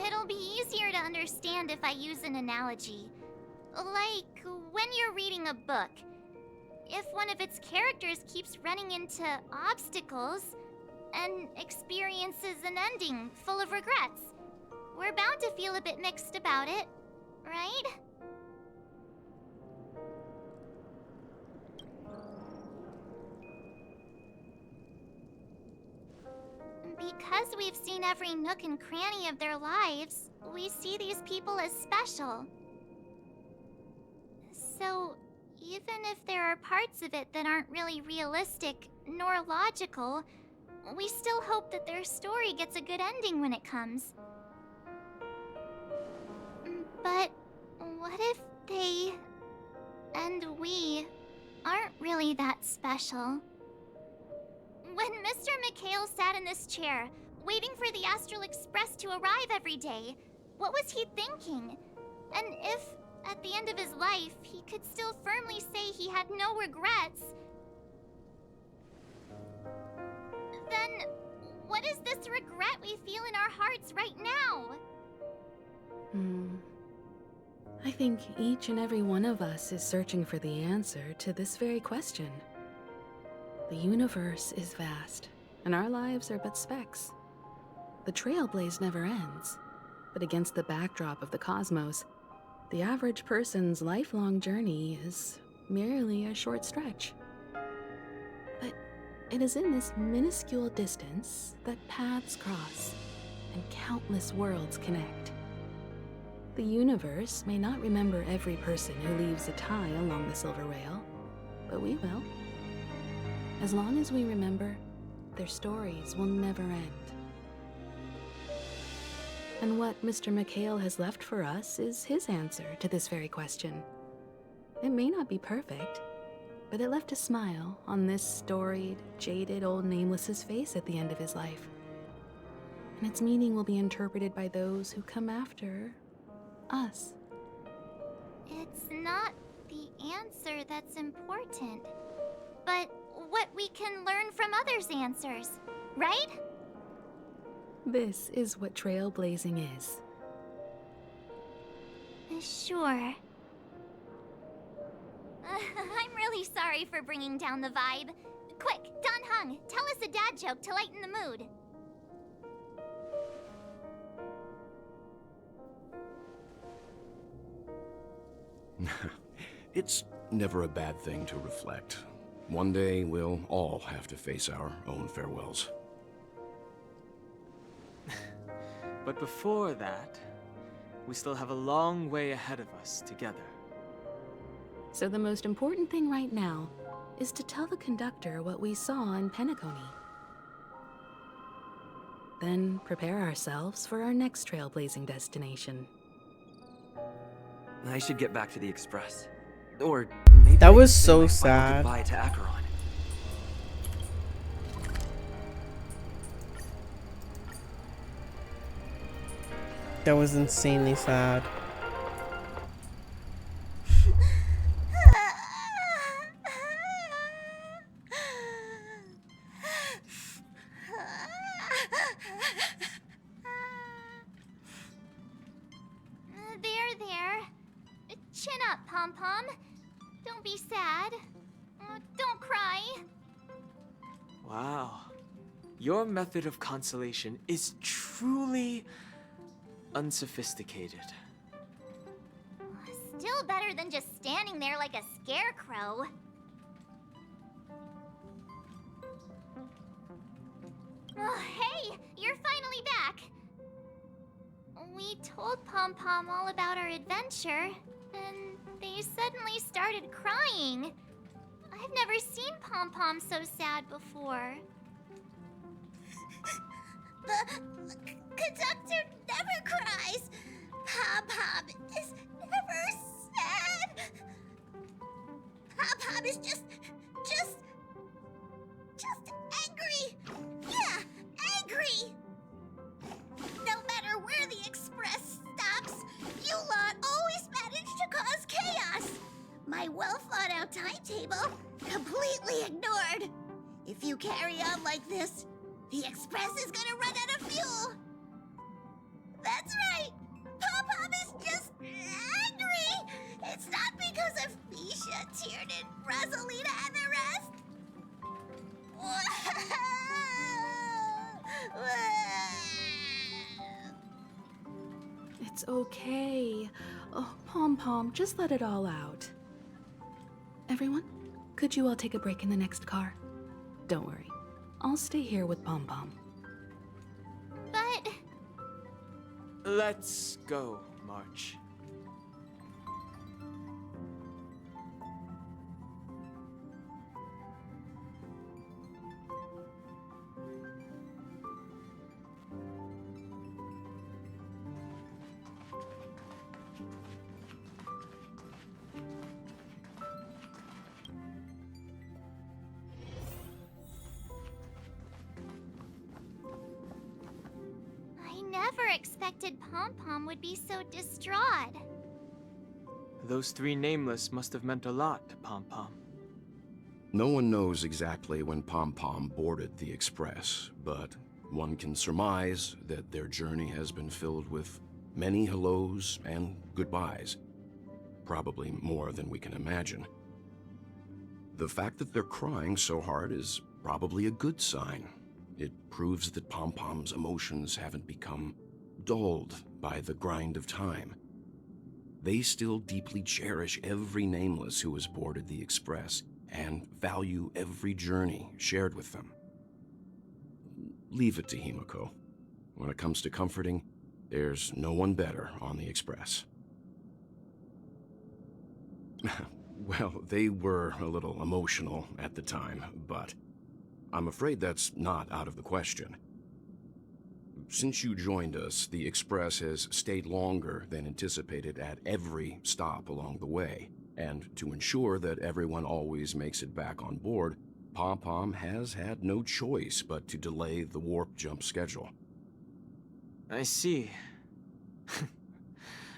Speaker 20: It'll be easier to understand if I use an analogy. Like when you're reading a book. If one of its characters keeps running into obstacles and experiences an ending full of regrets, we're bound to feel a bit mixed about it, right? Because we've seen every nook and cranny of their lives, we see these people as special. So, even if there are parts of it that aren't really realistic nor logical, we still hope that their story gets a good ending when it comes. But what if they and we aren't really that special? When Mr. Mikhail sat in this chair, waiting for the Astral Express to arrive every day, what was he thinking? And if, at the end of his life, he could still firmly say he had no regrets, then what is this regret we feel in our hearts right now?
Speaker 9: I think each and every one of us is searching for the answer to this very question. The universe is vast, and our lives are but specks. The trailblaze never ends, but against the backdrop of the cosmos, the average person's lifelong journey is merely a short stretch. But it is in this minuscule distance that paths cross and countless worlds connect. The universe may not remember every person who leaves a tie along the silver rail, but we will. As long as we remember, their stories will never end. And what Mr. Mikhail has left for us is his answer to this very question. It may not be perfect, but it left a smile on this storied, jaded old Nameless's face at the end of his life. And its meaning will be interpreted by those who come after us.
Speaker 20: It's not the answer that's important, but what we can learn from others' answers, right?
Speaker 9: This is what trailblazing is.
Speaker 20: Sure. I'm really sorry for bringing down the vibe. Quick, Don Hung, tell us a dad joke to lighten the mood.
Speaker 5: It's never a bad thing to reflect. One day, we'll all have to face our own farewells.
Speaker 22: But before that, we still have a long way ahead of us together.
Speaker 9: So the most important thing right now is to tell the conductor what we saw in Penacony. Then prepare ourselves for our next trailblazing destination.
Speaker 15: I should get back to the Express. Or maybe
Speaker 1: that was
Speaker 15: I
Speaker 1: so
Speaker 15: could say my final
Speaker 1: sad.
Speaker 15: Goodbye to Acheron.
Speaker 1: That was insanely sad.
Speaker 20: Pom-Pom. Don't be sad. Don't cry.
Speaker 22: Wow. Your method of consolation is truly unsophisticated.
Speaker 20: Still better than just standing there like a scarecrow. Oh, hey, you're finally back. We told Pom-Pom all about our adventure, and they suddenly started crying. I've never seen Pom-Pom so sad before.
Speaker 10: The conductor never cries. Pom-Pom is never sad. Pom-Pom is just angry. Yeah, angry. No matter where the express stops, you lot always manage to cause chaos. My well-thought-out timetable completely ignored. If you carry on like this, the express is gonna run out of fuel. That's right. Pom-Pom is just angry. It's not because of Misha, Tiernan, Rosalina, and the rest.
Speaker 9: It's okay. Oh, Pom-Pom, just let it all out. Everyone, could you all take a break in the next car? Don't worry. I'll stay here with Pom-Pom.
Speaker 20: But...
Speaker 22: Let's go, March.
Speaker 20: never expected Pom-Pom would be so distraught.
Speaker 22: Those three nameless must have meant a lot to Pom-Pom.
Speaker 5: No one knows exactly when Pom-Pom boarded the Express, but one can surmise that their journey has been filled with many hellos and goodbyes. Probably more than we can imagine. The fact that they're crying so hard is probably a good sign. It proves that Pom-Pom's emotions haven't become dulled by the grind of time. They still deeply cherish every nameless who has boarded the Express and value every journey shared with them. Leave it to Himiko. When it comes to comforting, there's no one better on the Express. Well, they were a little emotional at the time, but I'm afraid that's not out of the question. Since you joined us, the Express has stayed longer than anticipated at every stop along the way, and to ensure that everyone always makes it back on board, Pom-Pom has had no choice but to delay the warp jump schedule.
Speaker 22: I see.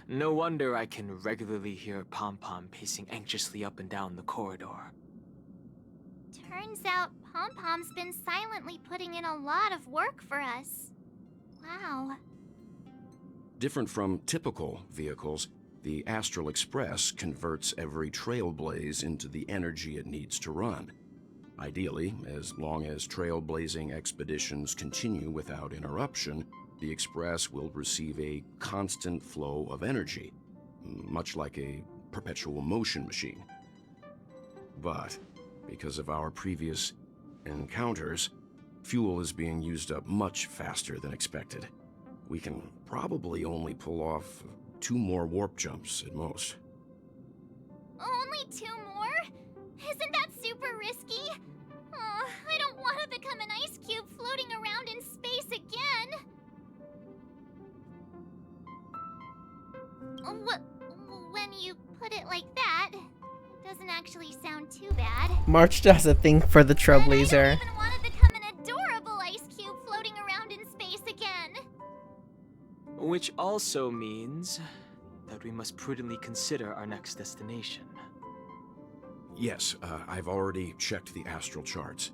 Speaker 22: No wonder I can regularly hear Pom-Pom pacing anxiously up and down the corridor.
Speaker 20: Turns out Pom-Pom's been silently putting in a lot of work for us. Wow.
Speaker 5: Different from typical vehicles, the Astral Express converts every trailblaze into the energy it needs to run. Ideally, as long as trailblazing expeditions continue without interruption, the Express will receive a constant flow of energy, much like a perpetual motion machine. But because of our previous encounters, fuel is being used up much faster than expected. We can probably only pull off 2 more warp jumps at most.
Speaker 20: Only 2 more? Isn't that super risky? Oh, I don't want to become an ice cube floating around in space again. When you put it like that, it doesn't actually sound too bad.
Speaker 1: March does a thing for the Trailblazer.
Speaker 20: I don't even want to become an adorable ice cube floating around in space again.
Speaker 22: Which also means that we must prudently consider our next destination.
Speaker 5: Yes, I've already checked the astral charts.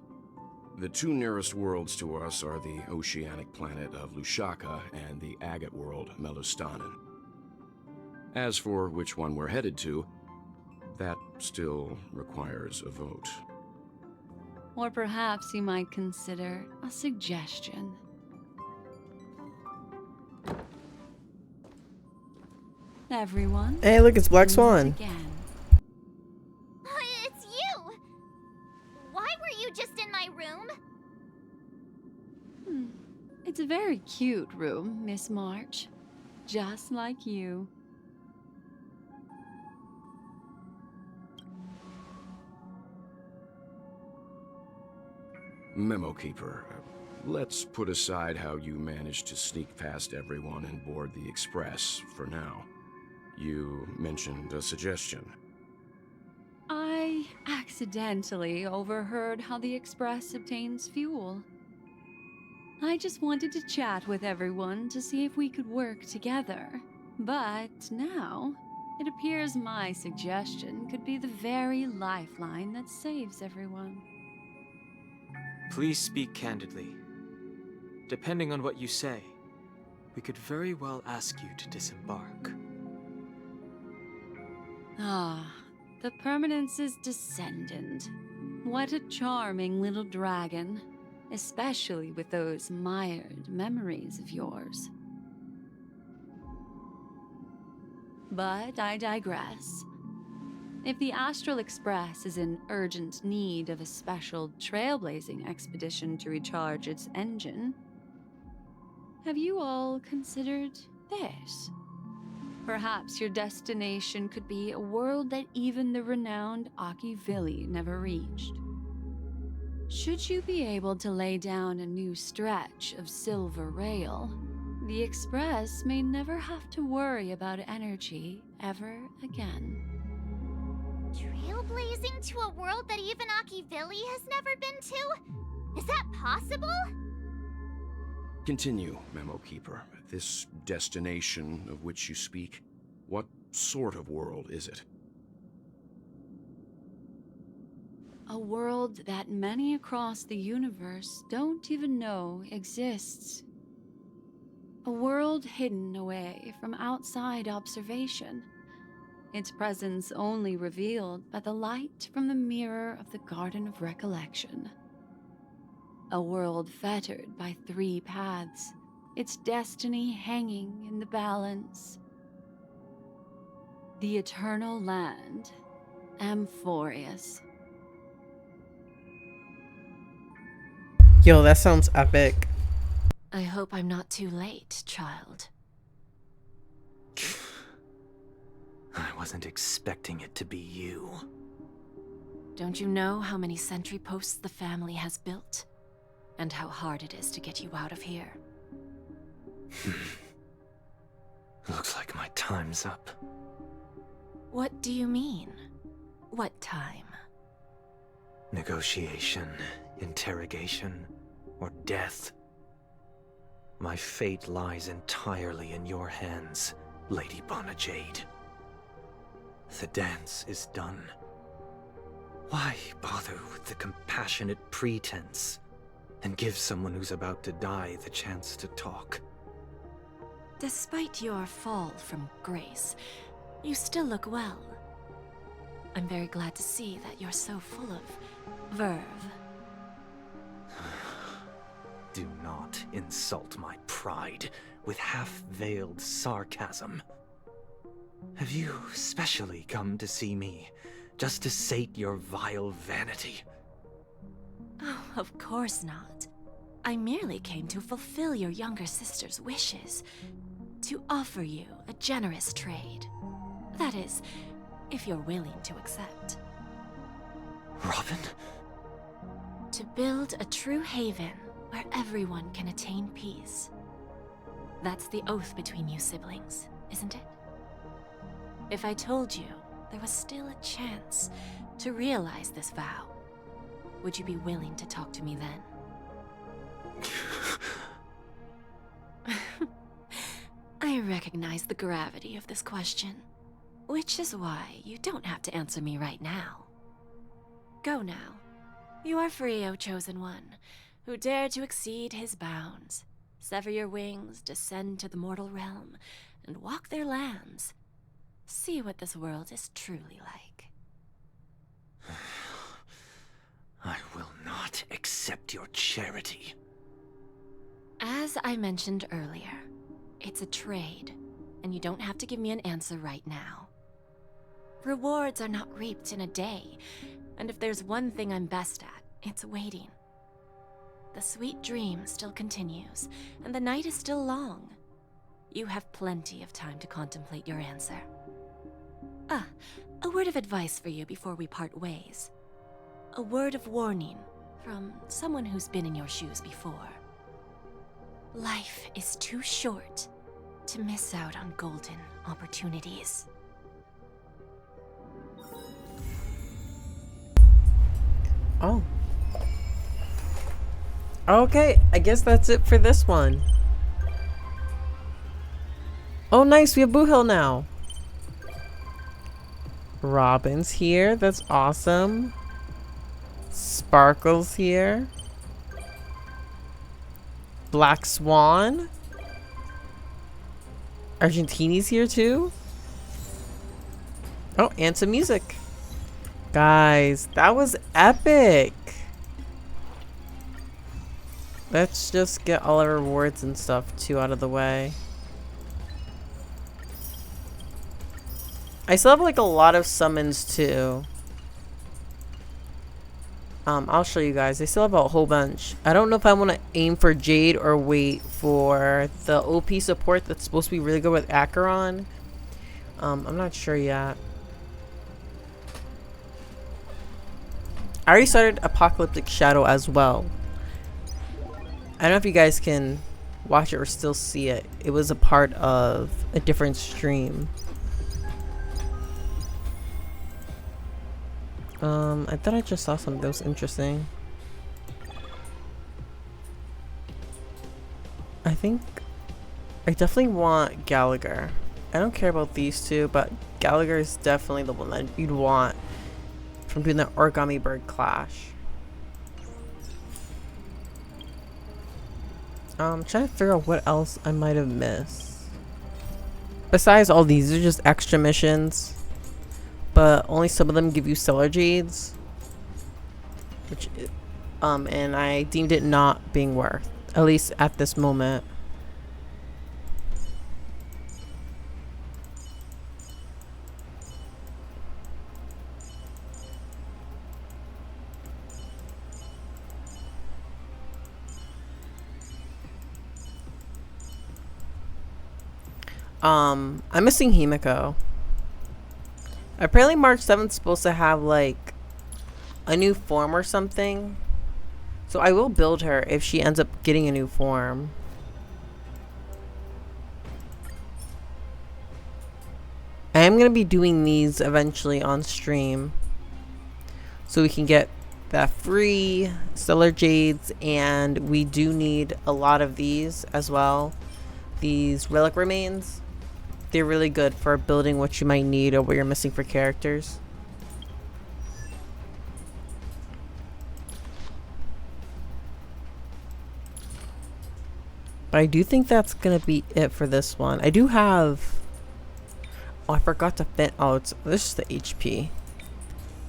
Speaker 5: The 2 nearest worlds to us are the oceanic planet of Lushaka and the agate world, Melustanen. As for which one we're headed to, That still requires a vote.
Speaker 6: Or perhaps you might consider a suggestion. Everyone.
Speaker 1: Hey, look, it's Black Swan.
Speaker 6: Again.
Speaker 20: It's you! Why were you just in my room?
Speaker 6: It's a very cute room, Miss March. Just like you.
Speaker 5: Memo Keeper, let's put aside how you managed to sneak past everyone and board the Express for now. You mentioned a suggestion.
Speaker 6: I accidentally overheard how the Express obtains fuel. I just wanted to chat with everyone to see if we could work together. But now, it appears my suggestion could be the very lifeline that saves everyone.
Speaker 22: Please speak candidly. Depending on what you say, we could very well ask you to disembark.
Speaker 6: Ah, the Permanence's descendant. What a charming little dragon, especially with those mired memories of yours. But I digress. If the Astral Express is in urgent need of a special trailblazing expedition to recharge its engine, have you all considered this? Perhaps your destination could be a world that even the renowned Akivili never reached. Should you be able to lay down a new stretch of silver rail, the Express may never have to worry about energy ever again.
Speaker 20: Trailblazing to a world that even Akivili has never been to? Is that possible?
Speaker 5: Continue, Memo Keeper. This destination of which you speak, what sort of world is it?
Speaker 6: A world that many across the universe don't even know exists. A world hidden away from outside observation. Its presence only revealed by the light from the mirror of the Garden of Recollection. A world fettered by 3 paths, its destiny hanging in the balance. The Eternal Land, Amphorius.
Speaker 1: Yo, that sounds epic.
Speaker 7: I hope I'm not too late, child.
Speaker 15: I wasn't expecting it to be you.
Speaker 7: Don't you know how many sentry posts the family has built? And how hard it is to get you out of here?
Speaker 15: Looks like my time's up.
Speaker 7: What do you mean? What time?
Speaker 15: Negotiation, interrogation, or death. My fate lies entirely in your hands, Lady Bonajade. The dance is done. Why bother with the compassionate pretense and give someone who's about to die the chance to talk?
Speaker 7: Despite your fall from grace, you still look well. I'm very glad to see that you're so full of verve.
Speaker 15: Do not insult my pride with half-veiled sarcasm. Have you specially come to see me, just to sate your vile vanity?
Speaker 7: Oh, of course not. I merely came to fulfill your younger sister's wishes. To offer you a generous trade. That is, if you're willing to accept.
Speaker 15: Robin?
Speaker 7: To build a true haven where everyone can attain peace. That's the oath between you siblings, isn't it? If I told you there was still a chance to realize this vow, would you be willing to talk to me then? I recognize the gravity of this question, which is why you don't have to answer me right now. Go now. You are free, O Chosen One, who dare to exceed his bounds, sever your wings, descend to the mortal realm, and walk their lands. See what this world is truly like.
Speaker 15: not accept your charity.
Speaker 7: As I mentioned earlier, it's a trade, and you don't have to give me an answer right now. Rewards are not reaped in a day, and if there's one thing I'm best at, it's waiting. The sweet dream still continues, and the night is still long. You have plenty of time to contemplate your answer. A word of advice for you before we part ways. A word of warning from someone who's been in your shoes before. Life is too short to miss out on golden opportunities.
Speaker 1: Oh. Okay, I guess that's it for this one. Oh nice, we have Boo Hill now. Robin's here, that's awesome. Sparkle's here. Black Swan. Argentini's here too. Oh, and some music. Guys, that was epic. Let's just get all our rewards and stuff too out of the way. I still have like a lot of summons too. I'll show you guys. I still have a whole bunch. I don't know if I want to aim for Jade or wait for the OP support that's supposed to be really good with Acheron. I'm not sure yet. I already started Apocalyptic Shadow as well. I don't know if you guys can watch it or still see it. It was a part of a different stream. I thought I just saw something that was interesting. I think I definitely want Gallagher. I don't care about these two, but Gallagher is definitely the one that you'd want from doing the Origami Bird Clash. I'm trying to figure out what else I might have missed. Besides all these are just extra missions. But only some of them give you Stellar Jades. Which, and I deemed it not being worth. At least at this moment. I'm missing Himiko. Apparently March 7th is supposed to have like a new form or something. So I will build her if she ends up getting a new form. I am going to be doing these eventually on stream. So we can get that free Stellar Jades, and we do need a lot of these as well. These Relic Remains. They're really good for building what you might need or what you're missing for characters. But I do think that's going to be it for this one. I do have... Oh, I forgot to fit... Oh, this is the HP.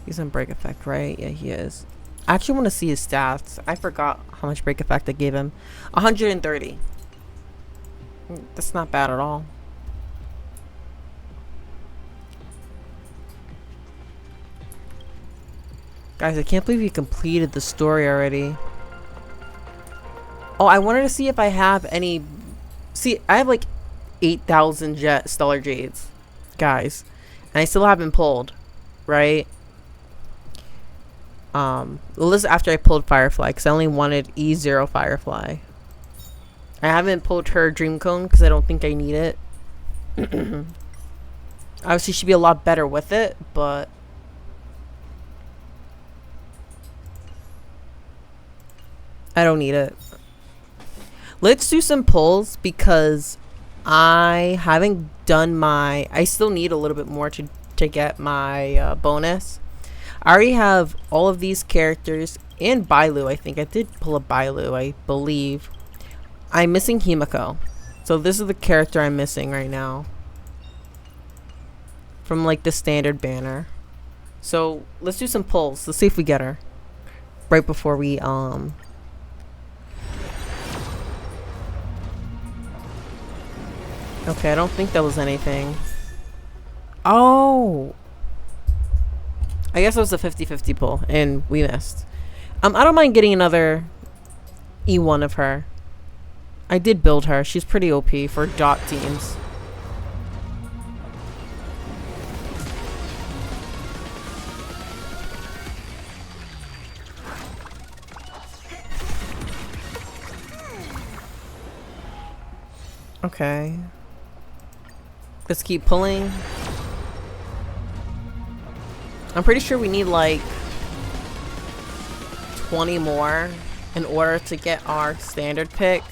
Speaker 1: He's on break effect, right? Yeah, he is. I actually want to see his stats. I forgot how much break effect I gave him. 130. That's not bad at all. Guys, I can't believe we completed the story already. Oh, I wanted to see if I have any... See, I have like 8,000 Stellar Jades. Guys. And I still haven't pulled. Right? This is after I pulled Firefly. Because I only wanted E0 Firefly. I haven't pulled her Dream Cone. Because I don't think I need it. Obviously, she'd be a lot better with it. But... I don't need it. Let's do some pulls because I haven't done my... I still need a little bit more to get my bonus. I already have all of these characters and Bailu. I think I did pull a Bailu, I believe. I'm missing Himiko. So this is the character I'm missing right now. From like the standard banner. So let's do some pulls. Let's see if we get her. right before we okay, I don't think that was anything. Oh, I guess it was a 50-50 pull and we missed. I don't mind getting another E1 of her. I did build her. She's pretty OP for dot teams. Okay. Let's keep pulling. I'm pretty sure we need like 20 more in order to get our standard pick.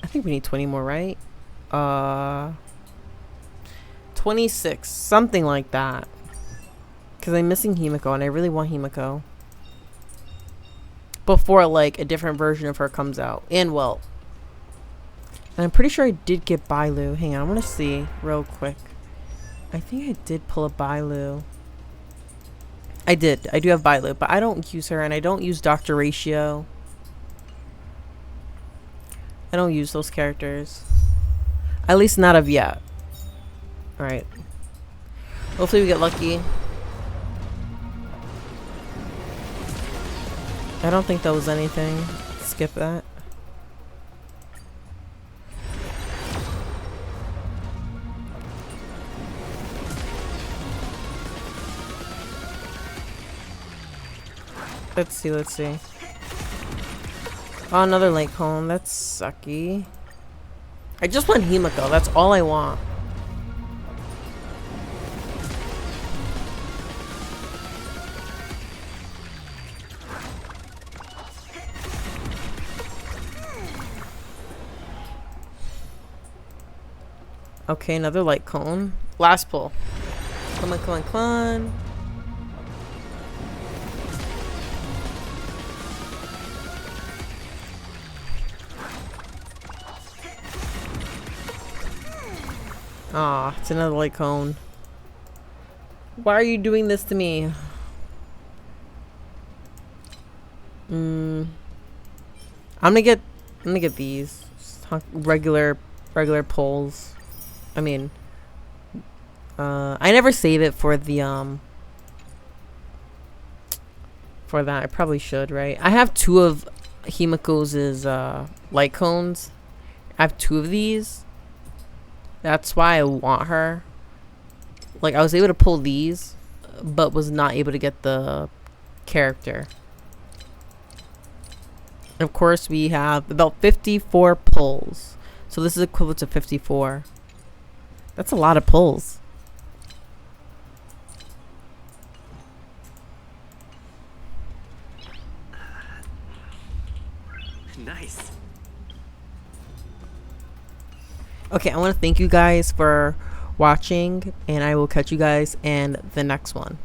Speaker 1: I think we need 20 more, right? 26, something like that. Because I'm missing Himiko and I really want Himiko. Before like a different version of her comes out. And well. And I'm pretty sure I did get Bailu. Hang on, I want to see real quick. I think I did pull a Bailu. I did. I do have Bailu, but I don't use her and I don't use Dr. Ratio. I don't use those characters. At least not of yet. Alright. Hopefully we get lucky. I don't think that was anything. Skip that. Let's see, let's see. Oh, another lake home. That's sucky. I just want Himiko. That's all I want. Okay, another light cone. Last pull. Come on, come on, come on. Aw, it's another light cone. Why are you doing this to me? I'm gonna get these regular pulls. I mean, I never save it for the for that. I probably should, right? I have 2 of Himiko's light cones. I have 2 of these. That's why I want her. Like, I was able to pull these, but was not able to get the character. Of course, we have about 54 pulls. So this is equivalent to 54. That's a lot of pulls.
Speaker 15: Nice.
Speaker 1: Okay, I want to thank you guys for watching, and I will catch you guys in the next one.